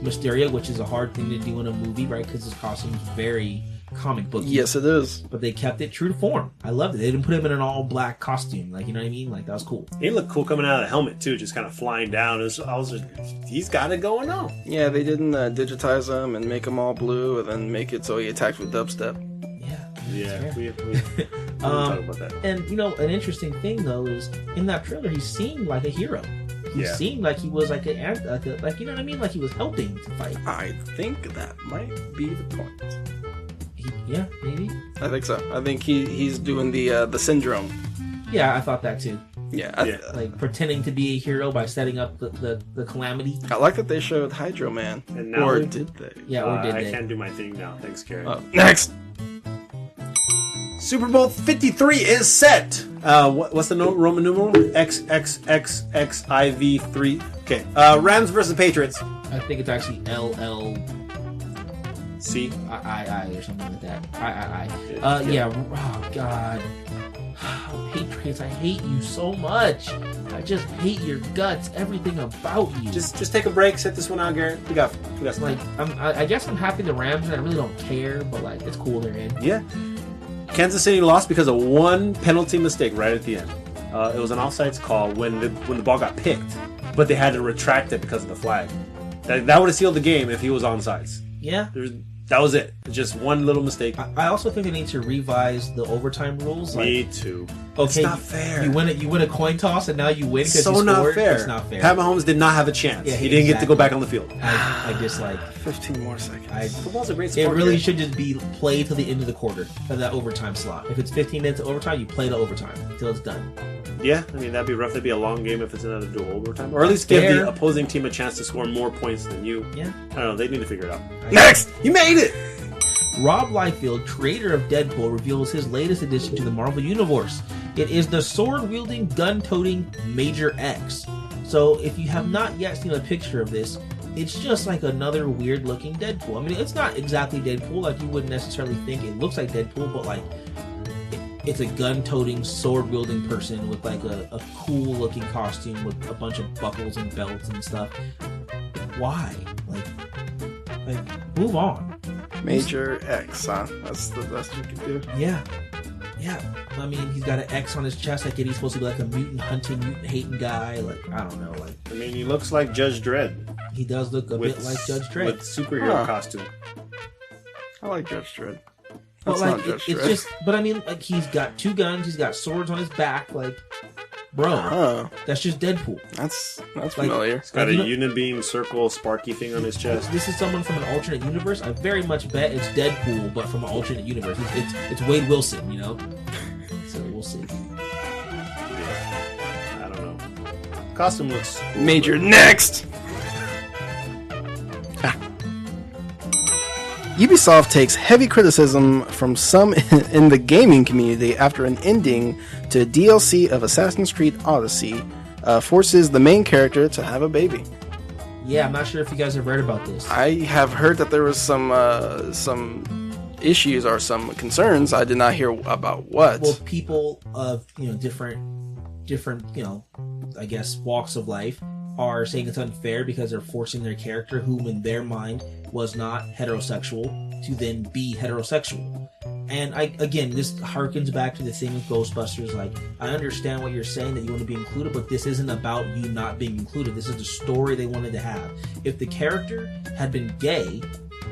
Mysterio, which is a hard thing to do in a movie, right? Because his costume's very, comic book. Yes, it is. But they kept it true to form. I loved it. They didn't put him in an all black costume. Like, you know what I mean? Like, that was cool. He looked cool coming out of the helmet too, just kind of flying down. He's got it going on. Yeah, they didn't digitize him and make him all blue, and then make it so he attacks with dubstep. Yeah, we talk about that. And you know, an interesting thing though is in that trailer, he seemed like a hero. He seemed like he was like you know what I mean, like he was helping to fight. I think that might be the point. Yeah, maybe. I think so. I think he's doing the syndrome. Yeah, I thought that too. Yeah. Like pretending to be a hero by setting up the calamity. I like that they showed Hydro Man. And now or did they? Yeah, or did I they? can't do my thing now. Thanks, Karen. Next. Super Bowl 53 is set. What's the Roman numeral? XXXXIV3. Okay. Rams versus Patriots. I think it's actually LL. C. I or something like that. I. Yeah. Oh God. Patriots, I hate you so much. I just hate your guts. Everything about you. Just take a break. Sit this one out, Garrett. We got some. Like I guess I'm happy the Rams, and I really don't care. But like, it's cool they're in. Yeah. Kansas City lost because of one penalty mistake right at the end. It was an offsides call when the ball got picked, but they had to retract it because of the flag. That would have sealed the game if he was onside. Yeah. That was it. Just one little mistake. I also think they need to revise the overtime rules. Me too. Okay, it's not fair. You win a coin toss, and now you win because you so not scored. fair. It's not fair. Pat Mahomes did not have a chance. Yeah, he didn't get to go back on the field. I dislike. 15 more seconds. Football's a great It sport. really should just be play till the end of the quarter for that overtime slot. If it's 15 minutes of overtime, you play the overtime until it's done. Yeah, I mean, that'd be rough. That'd be a long game if it's another dual overtime. Or at least give the opposing team a chance to score more points than you. Yeah. I don't know. They need to figure it out. Next! You made it! Rob Liefeld, creator of Deadpool, reveals his latest addition to the Marvel Universe. It is the sword-wielding, gun-toting Major X. So, if you have not yet seen a picture of this, it's just like another weird-looking Deadpool. I mean, it's not exactly Deadpool, like you wouldn't necessarily think it looks like Deadpool, but like, it's a gun-toting, sword-wielding person with like a cool-looking costume with a bunch of buckles and belts and stuff. Why? Like move on. Major X, huh? That's the best you can do. Yeah. I mean, he's got an X on his chest. Like, he's supposed to be like a mutant hunting, mutant hating guy. Like, I don't know. Like, I mean, he looks like Judge Dredd. He does look a bit like Judge Dredd with superhero costume. I like Judge Dredd. But That's like, not Judge it's Dredd. just. But I mean, like, he's got 2 guns. He's got swords on his back. Like, bro, that's just Deadpool. That's like, familiar. He's got a unibeam circle sparky thing on his chest. This is someone from an alternate universe. I very much bet it's Deadpool, but from an alternate universe. It's Wade Wilson, you know. So we'll see. Yeah. I don't know. Costume looks cool, Major next. Ubisoft takes heavy criticism from some in the gaming community after an ending to DLC of Assassin's Creed Odyssey forces the main character to have a baby. Yeah, I'm not sure if you guys have read about this. I have heard that there was some issues or some concerns. I did not hear about what. Well, people of different I guess walks of life are saying it's unfair because they're forcing their character, whom in their mind was not heterosexual, to then be heterosexual. And this harkens back to the thing with Ghostbusters. Like, I understand what you're saying, that you want to be included, but this isn't about you not being included. This is the story they wanted to have. If the character had been gay,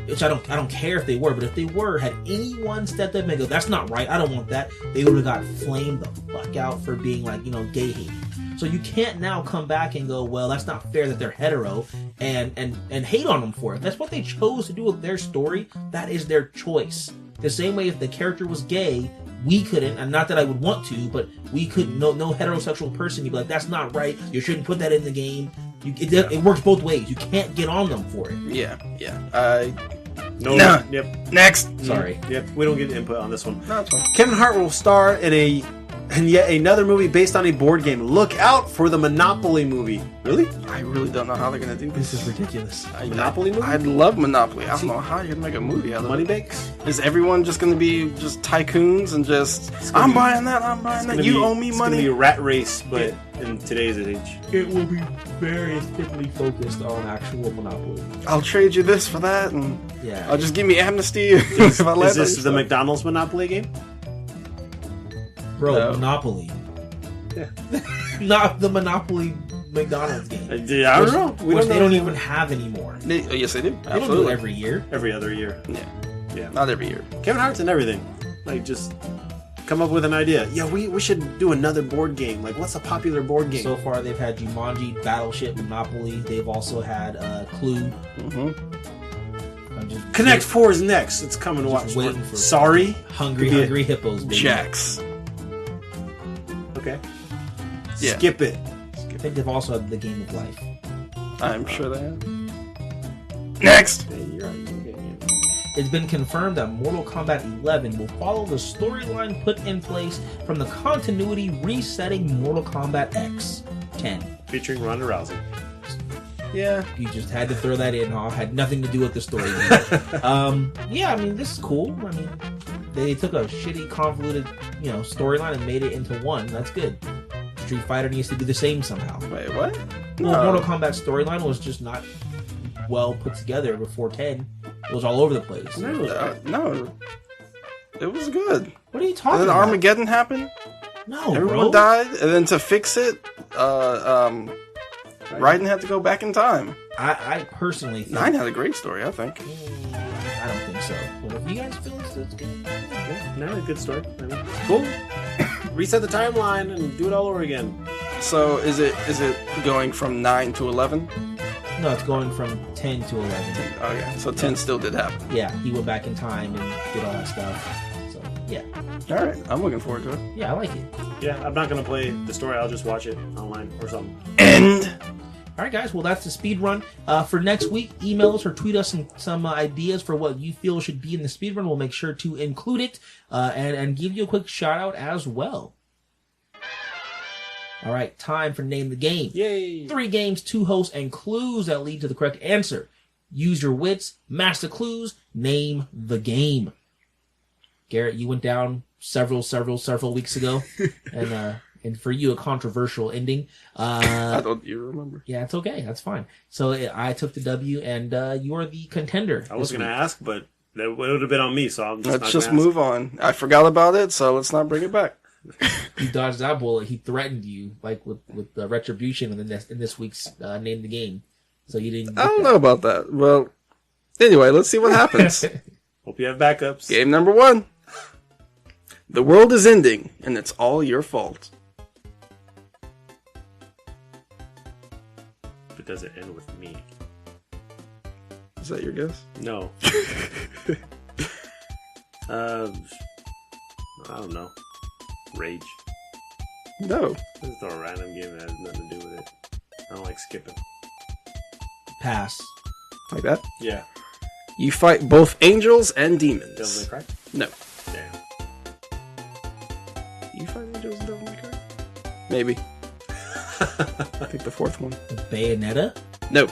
which I don't care if they were, but if they were, had anyone stepped up and go, that's not right, I don't want that, they would have got flamed the fuck out for being like, gay hate. So you can't now come back and go, well, that's not fair that they're hetero and hate on them for it. That's what they chose to do with their story. That is their choice. The same way if the character was gay, we couldn't, and not that I would want to, but we couldn't, no heterosexual person, you'd be like, that's not right, you shouldn't put that in the game. It works both ways. You can't get on them for it. Yeah. No. Yep. Next. Sorry. Yep. We don't get input on this one. No, it's fine. Kevin Hart will star in a and yet another movie based on a board game. Look out for the Monopoly movie. Really? I really don't know how they're gonna do This this. is ridiculous. Monopoly movie? I'd love Monopoly. I don't know how you're gonna make a movie out of Money it. Banks? Is everyone just gonna be just tycoons and just gonna I'm be- buying that, I'm buying that. You owe me It's money. gonna be a rat race, but in today's age. It will be very thinly focused on actual Monopoly. I'll trade you this for that, and Yeah. I'll just give me amnesty if I let Is this that the stuff. McDonald's Monopoly game? Bro, No. Monopoly. Yeah. Not the Monopoly McDonald's game. I don't know. We Which don't they know don't even have anymore. Yes, they do. They don't do Absolutely. it every year. every other year. Not every year. Kevin Hart's and everything. Like, just come up with an idea. Yeah, we should do another board game. Like, what's a popular board game? So far, they've had Jumanji, Battleship, Monopoly. They've also had Clue. I'm just Connect 4 is next. It's coming. Just Watch. waiting for- Sorry. Hungry, Could be Hungry Hippos, baby. Jacks. Okay. Yeah. Skip it. I think they've also had the Game of Life. I'm sure they have. Next. Hey, you're right. Okay, yeah. It's been confirmed that Mortal Kombat 11 will follow the storyline put in place from the continuity resetting Mortal Kombat X 10. Featuring Ronda Rousey. Yeah. You just had to throw that in, huh? Had nothing to do with the story. Yeah, I mean, this is cool. I mean, they took a shitty, convoluted, storyline and made it into one. That's good. Street Fighter needs to do the same somehow. Wait, what? Well, Mortal Kombat storyline was just not well put together before 10. It was all over the place. No. It was good. What are you And talking then about? Armageddon happened. No, Everyone bro. died, and then to fix it, Raiden had to go back in time. I personally think... 9 had a great story, I think. I don't think so. But if you guys feel it's good, No, a good story. I mean, cool. Reset the timeline and do it all over again. So is it going from 9 to 11? no, it's going from 10 to 11. Oh yeah, so 10 still did happen. Yeah, he went back in time and did all that stuff. So, yeah. All right, I'm looking forward to it. Yeah, I like it. Yeah, I'm not gonna play the story. I'll just watch it online or something. End. All right, guys. Well, that's the speed run. For next week, email us or tweet us some ideas for what you feel should be in the speed run. We'll make sure to include it and give you a quick shout out as well. All right, time for Name the Game. Yay! 3 games, 2 hosts, and clues that lead to the correct answer. Use your wits, match the clues, name the game. Garrett, you went down several weeks ago, and for you, a controversial ending. I don't you remember. Yeah, it's okay. That's fine. So I took the W, and you are the contender. I was this gonna week. ask, but that would have been on me. So I'm just Let's not just gonna ask. move on. I forgot about it, so let's not bring it back. He dodged that bullet. He threatened you, like with the retribution in this week's Name the Game. So you didn't. I don't know about that. Well, anyway, let's see what happens. Hope you have backups. Game number 1. The world is ending, and it's all your fault. But does it end with me? Is that your guess? No. I don't know. Rage. No. This is a random game that has nothing to do with it. I don't like skipping. Pass. Like that? Yeah. You fight both angels and Devil demons. May Cry? No. Damn. You fight angels and Devil May Cry? Maybe. I think the 4th one. Bayonetta. No.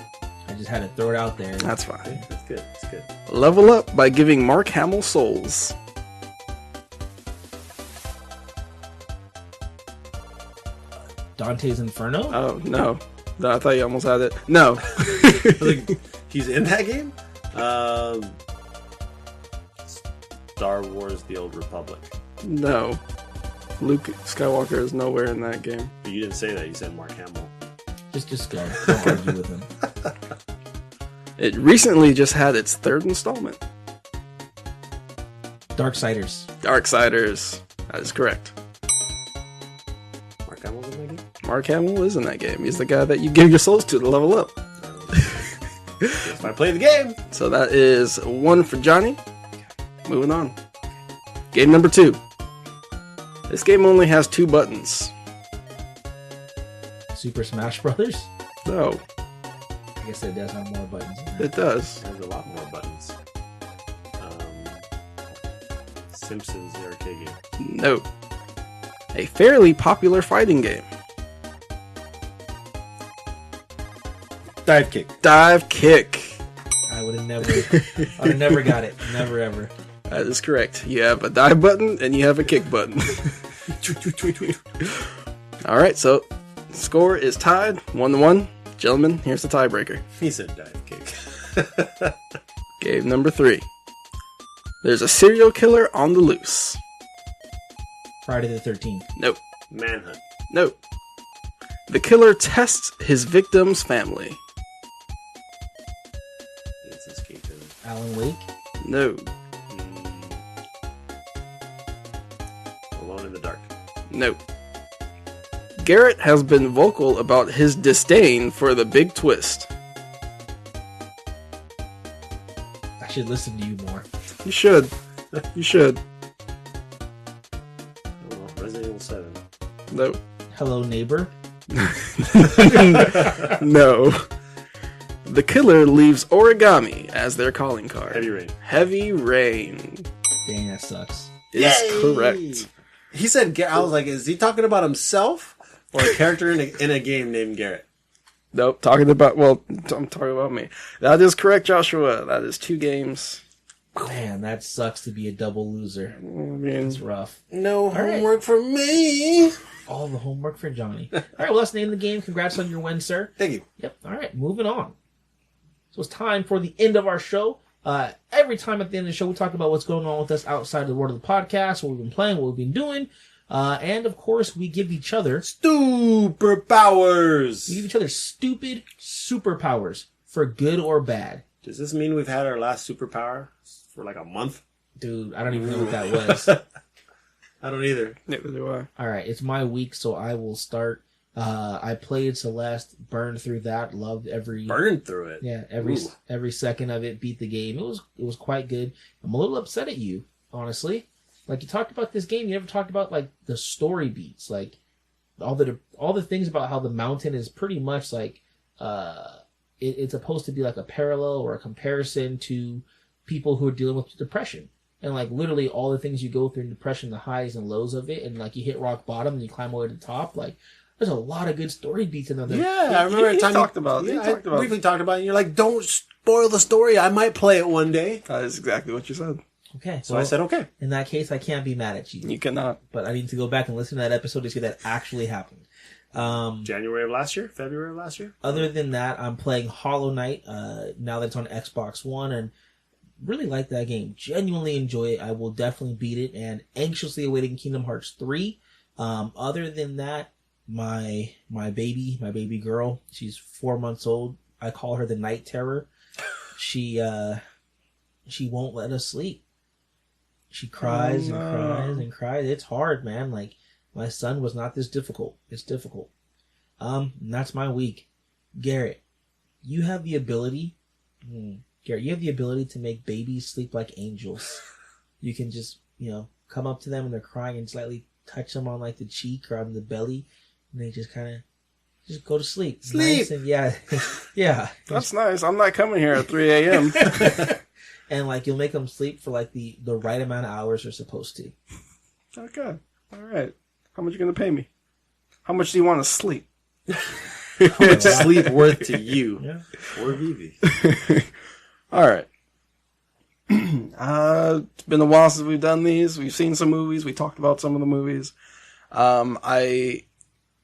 I just had to throw it out there. That's fine. That's good. That's good. Level up by giving Mark Hamill souls. Dante's Inferno. Oh, no. No, I thought you almost had it. No. Like, he's in that game? Star Wars The Old Republic. No. Luke Skywalker is nowhere in that game. But you didn't say that. You said Mark Hamill. Just go. Don't argue with him. It recently just had its 3rd installment. Darksiders. Darksiders. That is correct. Mark Hamill's in that game? Mark Hamill is in that game. He's the guy that you give your souls to level up. If I play the game. So that is 1 for Johnny. Moving on. Game number 2. This game only has 2 buttons. Super Smash Brothers. No, I guess it does have more buttons. it does. There's a lot more buttons. Simpsons, the arcade game. No. A fairly popular fighting game. Dive kick. Dive kick. I would have never got it. Never ever. That is correct. You have a dive button and you have a kick button. Alright, so score is tied 1-1. Gentlemen, here's the tiebreaker. He said dive kick. Game number 3. There's a serial killer on the loose. Friday the 13th. Nope. Manhunt. Nope. The killer tests his victim's family. It's escaping. Alan Wake. No. Alone in the dark. Nope. Garrett has been vocal about his disdain for the big twist. I should listen to you more. You should. You should. Resident Evil 7. Nope. Hello, neighbor. No. The killer leaves origami as their calling card. Heavy Rain. Heavy Rain Dang, that sucks. is Yay! correct. He said, I was like, is he talking about himself or a character in a game named Garrett? Nope. I'm talking about me. That is correct, Joshua. That is 2 games. Man, that sucks to be a double loser. I mean, It's rough. No right. homework for me. All the homework for Johnny. All right, well, let's name the game. Congrats on your win, sir. Thank you. Yep. All right, moving on. So it's time for the end of our show. Every time at the end of the show, we talk about what's going on with us outside the world of the podcast, what we've been playing, what we've been doing. And, of course, we give each other Superpowers. We give each other stupid superpowers for good or bad. Does this mean we've had our last superpower for like a month? Dude, I don't even know what that was. I don't either. neither do I. All right, it's my week, so I will start. I played Celeste, burned through that, loved every Burned through it. yeah Ooh. every second of it. Beat the game. It was quite good. I'm a little upset at you, honestly. Like, you talked about this game, you never talked about like the story beats, like all the things about how the mountain is pretty much like it's supposed to be like a parallel or a comparison to people who are dealing with depression. And, like, literally all the things you go through in depression, the highs and lows of it, and, like, you hit rock bottom and you climb all the way to the top. Like, there's a lot of good story beats in there. Yeah, I remember he a time talked about it. Yeah, He talked I about it. briefly talked about it. And you're like, don't spoil the story. I might play it one day. That is exactly what you said. Okay. So I said, okay. in that case, I can't be mad at you. You cannot. But I need to go back and listen to that episode to see that actually happened. January of last year? February of last year? Other than that, I'm playing Hollow Knight now that it's on Xbox One, and really like that game. Genuinely enjoy it. I will definitely beat it, and anxiously awaiting Kingdom Hearts 3. Other than that, my baby girl, she's 4 months old. I call her the Night Terror. She won't let us sleep. She cries and cries and cries. It's hard, man. Like, my son was not this difficult. It's difficult. And that's my week. Garrett, you have the ability. Garrett, you have the ability to make babies sleep like angels. You can just, come up to them and they're crying and slightly touch them on like the cheek or on the belly, and they just kind of just go to sleep. Sleep. Nice and, yeah. That's nice. I'm not coming here at 3 a.m. And like, you'll make them sleep for like the right amount of hours they're supposed to. Okay. All right. How much are you going to pay me? How much do you want to sleep? How much sleep worth to you? Yeah. Or Vivi? All right. It's been a while since we've done these. We've seen some movies. We talked about some of the movies. I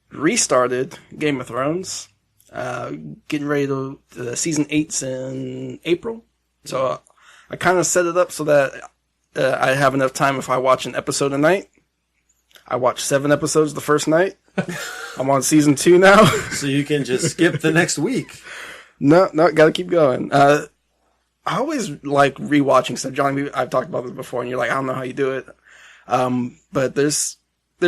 restarted Game of Thrones. Getting ready to season 8's in April. So I kind of set it up so that I have enough time if I watch an episode a night. I watched 7 episodes the first night. I'm on season 2 now. So you can just skip the next week. No, gotta keep going. I always like rewatching stuff. Johnny, I've talked about this before, and you're like, I don't know how you do it. But there's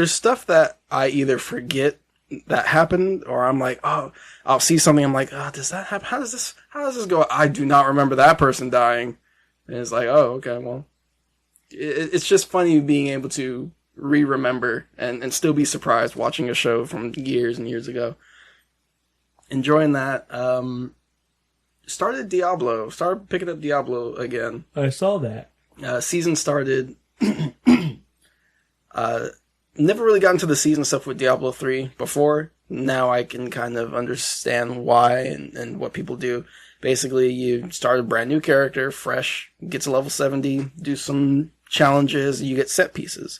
stuff that I either forget that happened, or I'm like, oh, I'll see something, I'm like, oh, does that happen? How does this go? I do not remember that person dying. And it's like, oh, okay, well, it's just funny being able to remember and still be surprised watching a show from years and years ago. Enjoying that. Started picking up Diablo again. I saw that. Season started. never really got into the season stuff with Diablo 3 before. Now I can kind of understand why and what people do. Basically, you start a brand new character, fresh, get to level 70, do some challenges, and you get set pieces.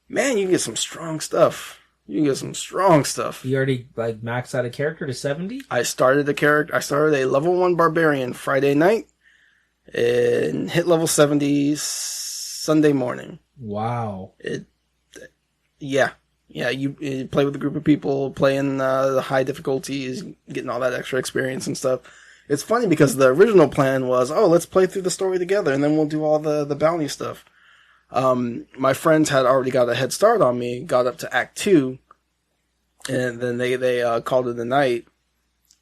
Man, you can get some strong stuff. You already like maxed out a character to 70? I started a level 1 barbarian Friday night and hit level 70 Sunday morning. Wow. Yeah, you play with a group of people, playing the high difficulties, getting all that extra experience and stuff. It's funny because the original plan was, let's play through the story together and then we'll do all the bounty stuff. My friends had already got a head start on me, got up to Act 2, and then they called it a night.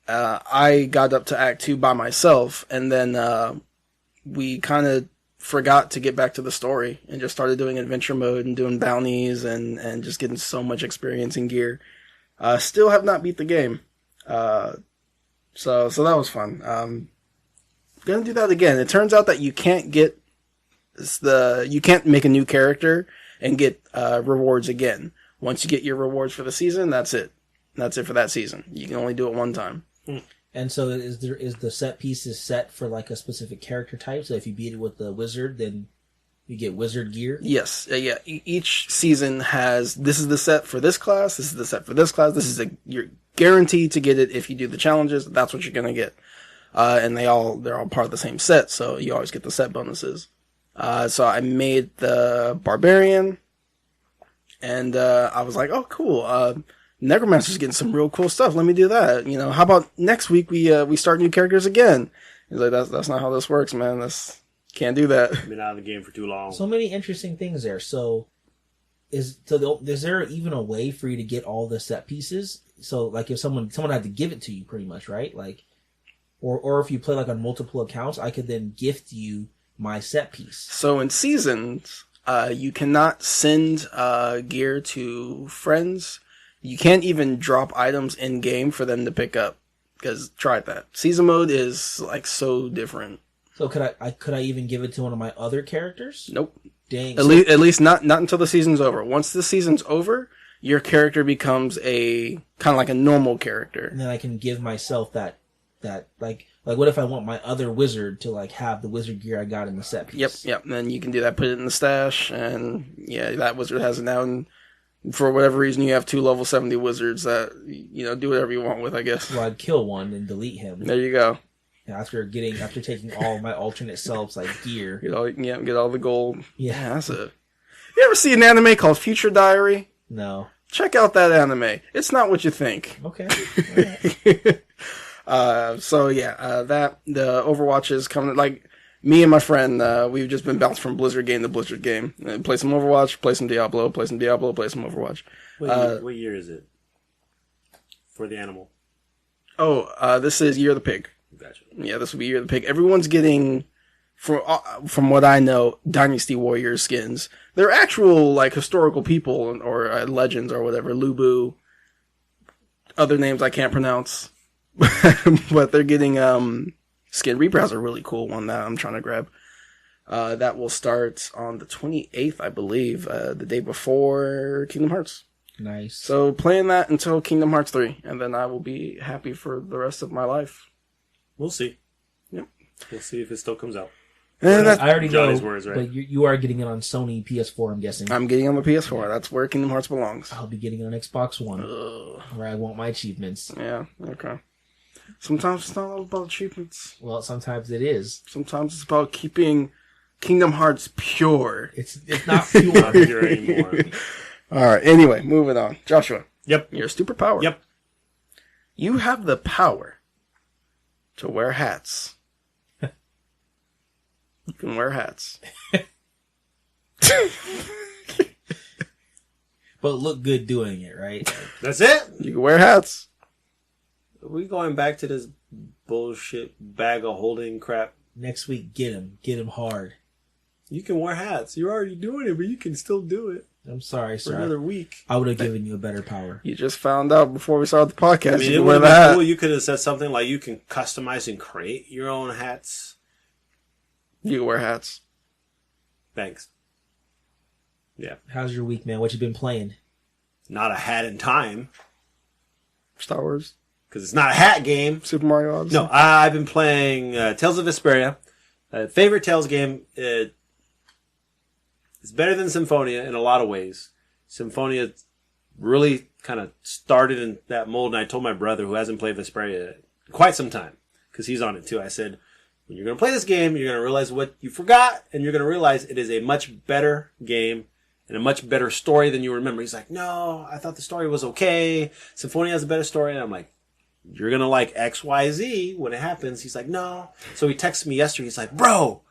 I got up to Act 2 by myself, and then we kind of forgot to get back to the story and just started doing adventure mode and doing bounties and just getting so much experience and gear. Still have not beat the game. So that was fun. Gonna do that again. It turns out that you can't make a new character and get rewards again. Once you get your rewards for the season, that's it. That's it for that season. You can only do it one time. And so is the set pieces set for like a specific character type? So if you beat it with the wizard, then you get wizard gear? Yes. Yeah. Each season has, this is the set for this class, this is the set for this class, you're guaranteed to get it if you do the challenges, that's what you're gonna get. And they're all part of the same set, so you always get the set bonuses. So I made the barbarian, and I was like, oh cool, Necromancer's getting some real cool stuff. Let me do that. How about next week we start new characters again? He's like, that's not how this works, man. Can't do that. Been out of the game for too long. So many interesting things there. So is there even a way for you to get all the set pieces? So like if someone had to give it to you, pretty much, right? Like, or if you play like on multiple accounts, I could then gift you my set piece. So in seasons, you cannot send gear to friends. You can't even drop items in game for them to pick up. Because try that. Season mode is like so different. So could I even give it to one of my other characters? Nope. Dang. At least not until the season's over. Once the season's over, your character becomes a kind of like a normal character. And then I can give myself that like what if I want my other wizard to like have the wizard gear I got in the set piece? Yep. And then you can do that, put it in the stash, and yeah, that wizard has it now. And for whatever reason, you have 2 level 70 wizards that do whatever you want with, I guess. Well, I'd kill one and delete him. There you go. After taking all my alternate selves like gear, get all the gold. Yeah, that's it. You ever see an anime called Future Diary? No. Check out that anime. It's not what you think. Okay. So yeah, the Overwatch is coming. Like me and my friend, we've just been bounced from Blizzard game to Blizzard game. Play some Overwatch, play some Diablo, play some Overwatch. What year is it for the animal? This is Year of the Pig. Gotcha. Yeah, this will be Year of the Pig. Everyone's getting, from what I know, Dynasty Warrior skins. They're actual like historical people or legends or whatever. Lubu, other names I can't pronounce, but they're getting skin. Reaper has a really cool one that I'm trying to grab. That will start on the 28th, I believe, the day before Kingdom Hearts. Nice. So playing that until Kingdom Hearts 3, and then I will be happy for the rest of my life. We'll see. Yep. We'll see if it still comes out. And I already Johnny's know, words, right? but you are getting it on Sony PS4, I'm guessing. I'm getting on the PS4. That's where Kingdom Hearts belongs. I'll be getting it on Xbox One, where I want my achievements. Yeah, okay. Sometimes it's not all about achievements. Well, sometimes it is. Sometimes it's about keeping Kingdom Hearts pure. It's not pure. Not pure anymore. All right, anyway, moving on. Joshua. Yep. Your superpower. Yep. You have the power to wear hats. You can wear hats. But look good doing it, right? That's it? You can wear hats. Are we going back to this bullshit bag of holding crap? Next week, get him hard. You can wear hats. You're already doing it, but you can still do it. I'm sorry, For sir. another week. I would have given you a better power. You just found out before we started the podcast. I mean, you it can would wear have the been hat. cool. You could have said something like you can customize and create your own hats. You can wear hats. Thanks. Yeah. How's your week, man? What you been playing? Not a hat in time, Star Wars, because it's not a hat game. Super Mario Odyssey. No, I've been playing Tales of Vesperia. Favorite Tales game. It's better than Symphonia in a lot of ways. Symphonia really kind of started in that mold, and I told my brother, who hasn't played Vesperia in quite some time, because he's on it too, I said, when you're going to play this game, you're going to realize what you forgot, and you're going to realize it is a much better game and a much better story than you remember. He's like, no, I thought the story was okay. Symphonia has a better story. And I'm like, you're going to like XYZ when it happens. He's like, no. So he texted me yesterday. He's like, bro,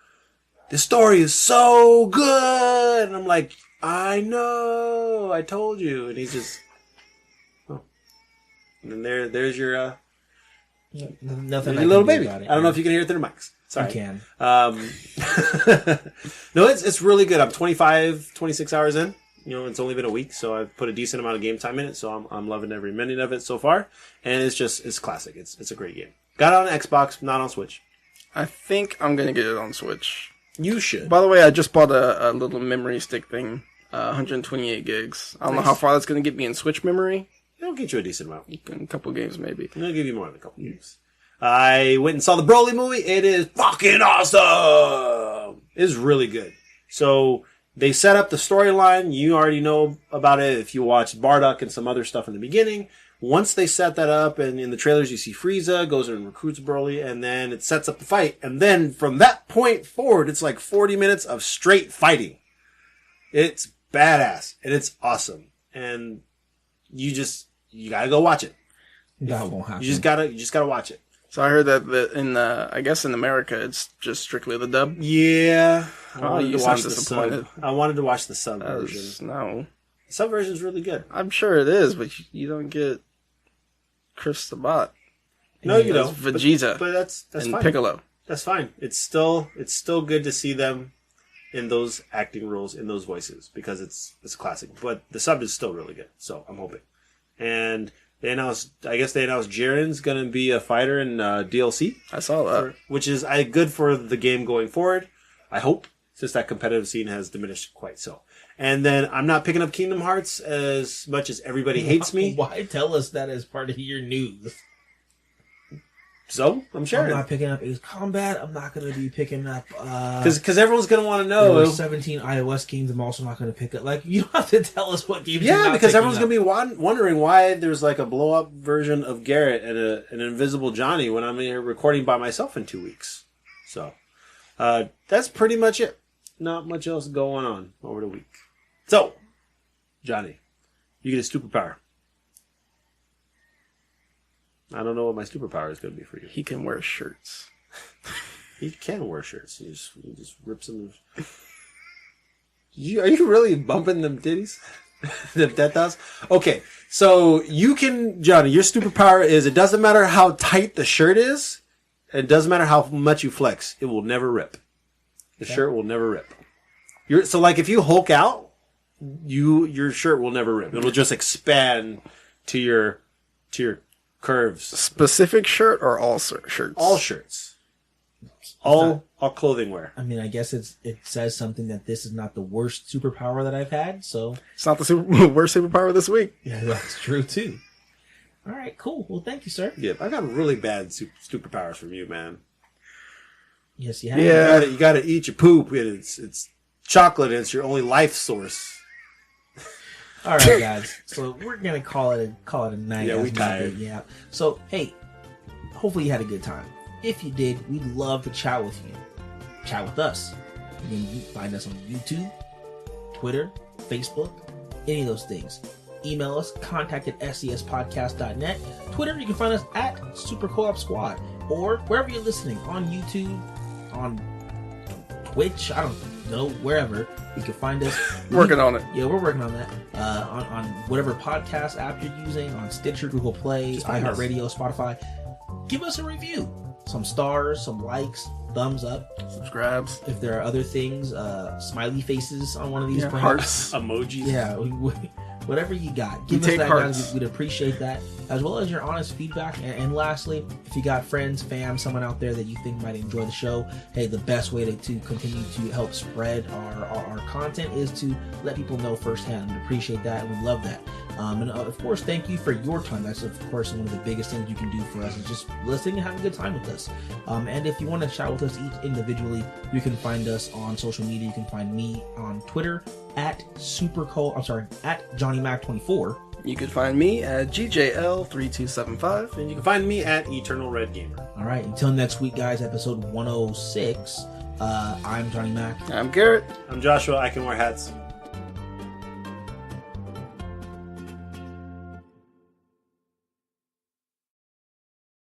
this story is so good. And I'm like, I know. I told you. And he's just, oh. And then there's your, Nothing. your little baby. I don't know if you can hear it through the mics. Sorry. You can. No, it's really good. I'm 26 hours in. You know, it's only been a week, so I've put a decent amount of game time in it. So I'm loving every minute of it so far, and it's classic. It's a great game. Got it on Xbox, not on Switch. I think I'm gonna get it on Switch. You should. By the way, I just bought a little memory stick thing, 128 gigs. I don't know how far that's gonna get me in Switch memory. It'll get you a decent amount. In a couple games, maybe. It'll give you more than a couple games. I went and saw the Broly movie. It is fucking awesome. It's really good. So they set up the storyline. You already know about it if you watched Bardock and some other stuff in the beginning. Once they set that up, and in the trailers you see Frieza goes and recruits Broly, and then it sets up the fight. And then from that point forward, it's like 40 minutes of straight fighting. It's badass, and it's awesome. And you gotta go watch it. That won't happen. You just gotta watch it. So I heard that I guess in America, it's just strictly the dub. Yeah. I wanted you to sound watch the disappointed. sub. I wanted to watch the sub version. No. The sub version is really good. I'm sure it is, but you don't get Chris the Bot. No, you That's don't. Vegeta But that's and fine. Piccolo. That's fine. It's still good to see them in those acting roles, in those voices, because it's a classic. But the sub is still really good, so I'm hoping. And they announced Jiren's going to be a fighter in DLC. I saw that. Which is good for the game going forward, I hope, since that competitive scene has diminished quite so. And then I'm not picking up Kingdom Hearts as much as everybody hates me. Why tell us that as part of your news? So, I'm sharing. I'm not picking up Ace Combat. I'm not going to be picking up... Because everyone's going to want to there know. were 17 iOS games I'm also not going to pick up. Like, you don't have to tell us what games you're Yeah, not because picking everyone's up. going to be wondering why there's like a blow-up version of Garrett and an invisible Johnny when I'm here recording by myself in 2 weeks. So, that's pretty much it. Not much else going on over the week. So, Johnny, you get a superpower. I don't know what my superpower is going to be for you. He can wear shirts. He can wear shirts. He just rips them. Are you really bumping them titties? The tetas? Okay, so you can, Johnny, your superpower is it doesn't matter how tight the shirt is. It doesn't matter how much you flex. It will never rip. The shirt will never rip. So like if you Hulk out, your shirt will never rip. It'll just expand to your curves. Specific shirt or all shirts? All shirts. All clothing wear. I mean, I guess it says something that this is not the worst superpower that I've had, so... It's not the worst superpower this week. Yeah, that's true, too. All right, cool. Well, thank you, sir. Yeah, I got really bad superpowers from you, man. Yes, you have. Yeah. You gotta eat your poop. It's chocolate, and it's your only life source. All right, guys. So we're gonna call it a night. Yeah, we That's tired. Yeah. So hey, hopefully you had a good time. If you did, we'd love to chat with you. Chat with us. You can find us on YouTube, Twitter, Facebook, any of those things. Email us, contact@scspodcast.net. Twitter, you can find us at Super Co-op Squad, or wherever you're listening, on YouTube, on Twitch, I don't know, wherever you can find us. Working on it. Yeah, we're working on that. On whatever podcast app you're using, on Stitcher, Google Play, iHeartRadio, Spotify. Give us a review. Some stars, some likes, thumbs up. Subscribes. If there are other things, smiley faces on one of these, Yeah, perhaps. hearts. Emojis. Yeah, whatever you got. Give us take that, hearts. guys. We'd appreciate that, as well as your honest feedback. And lastly, if you got friends, fam, someone out there that you think might enjoy the show, hey, the best way to continue to help spread our content is to let people know firsthand. We'd appreciate that, and we love that. And of course, thank you for your time. That's of course one of the biggest things you can do for us is just listening and having a good time with us. And if you want to chat with us each individually, you can find us on social media. You can find me on Twitter at @JohnnyMac24. You can find me at GJL3275. And you can find me at Eternal Red Gamer. All right, until next week, guys. Episode 106. I'm Johnny Mac. I'm Garrett. I'm Joshua. I can wear hats.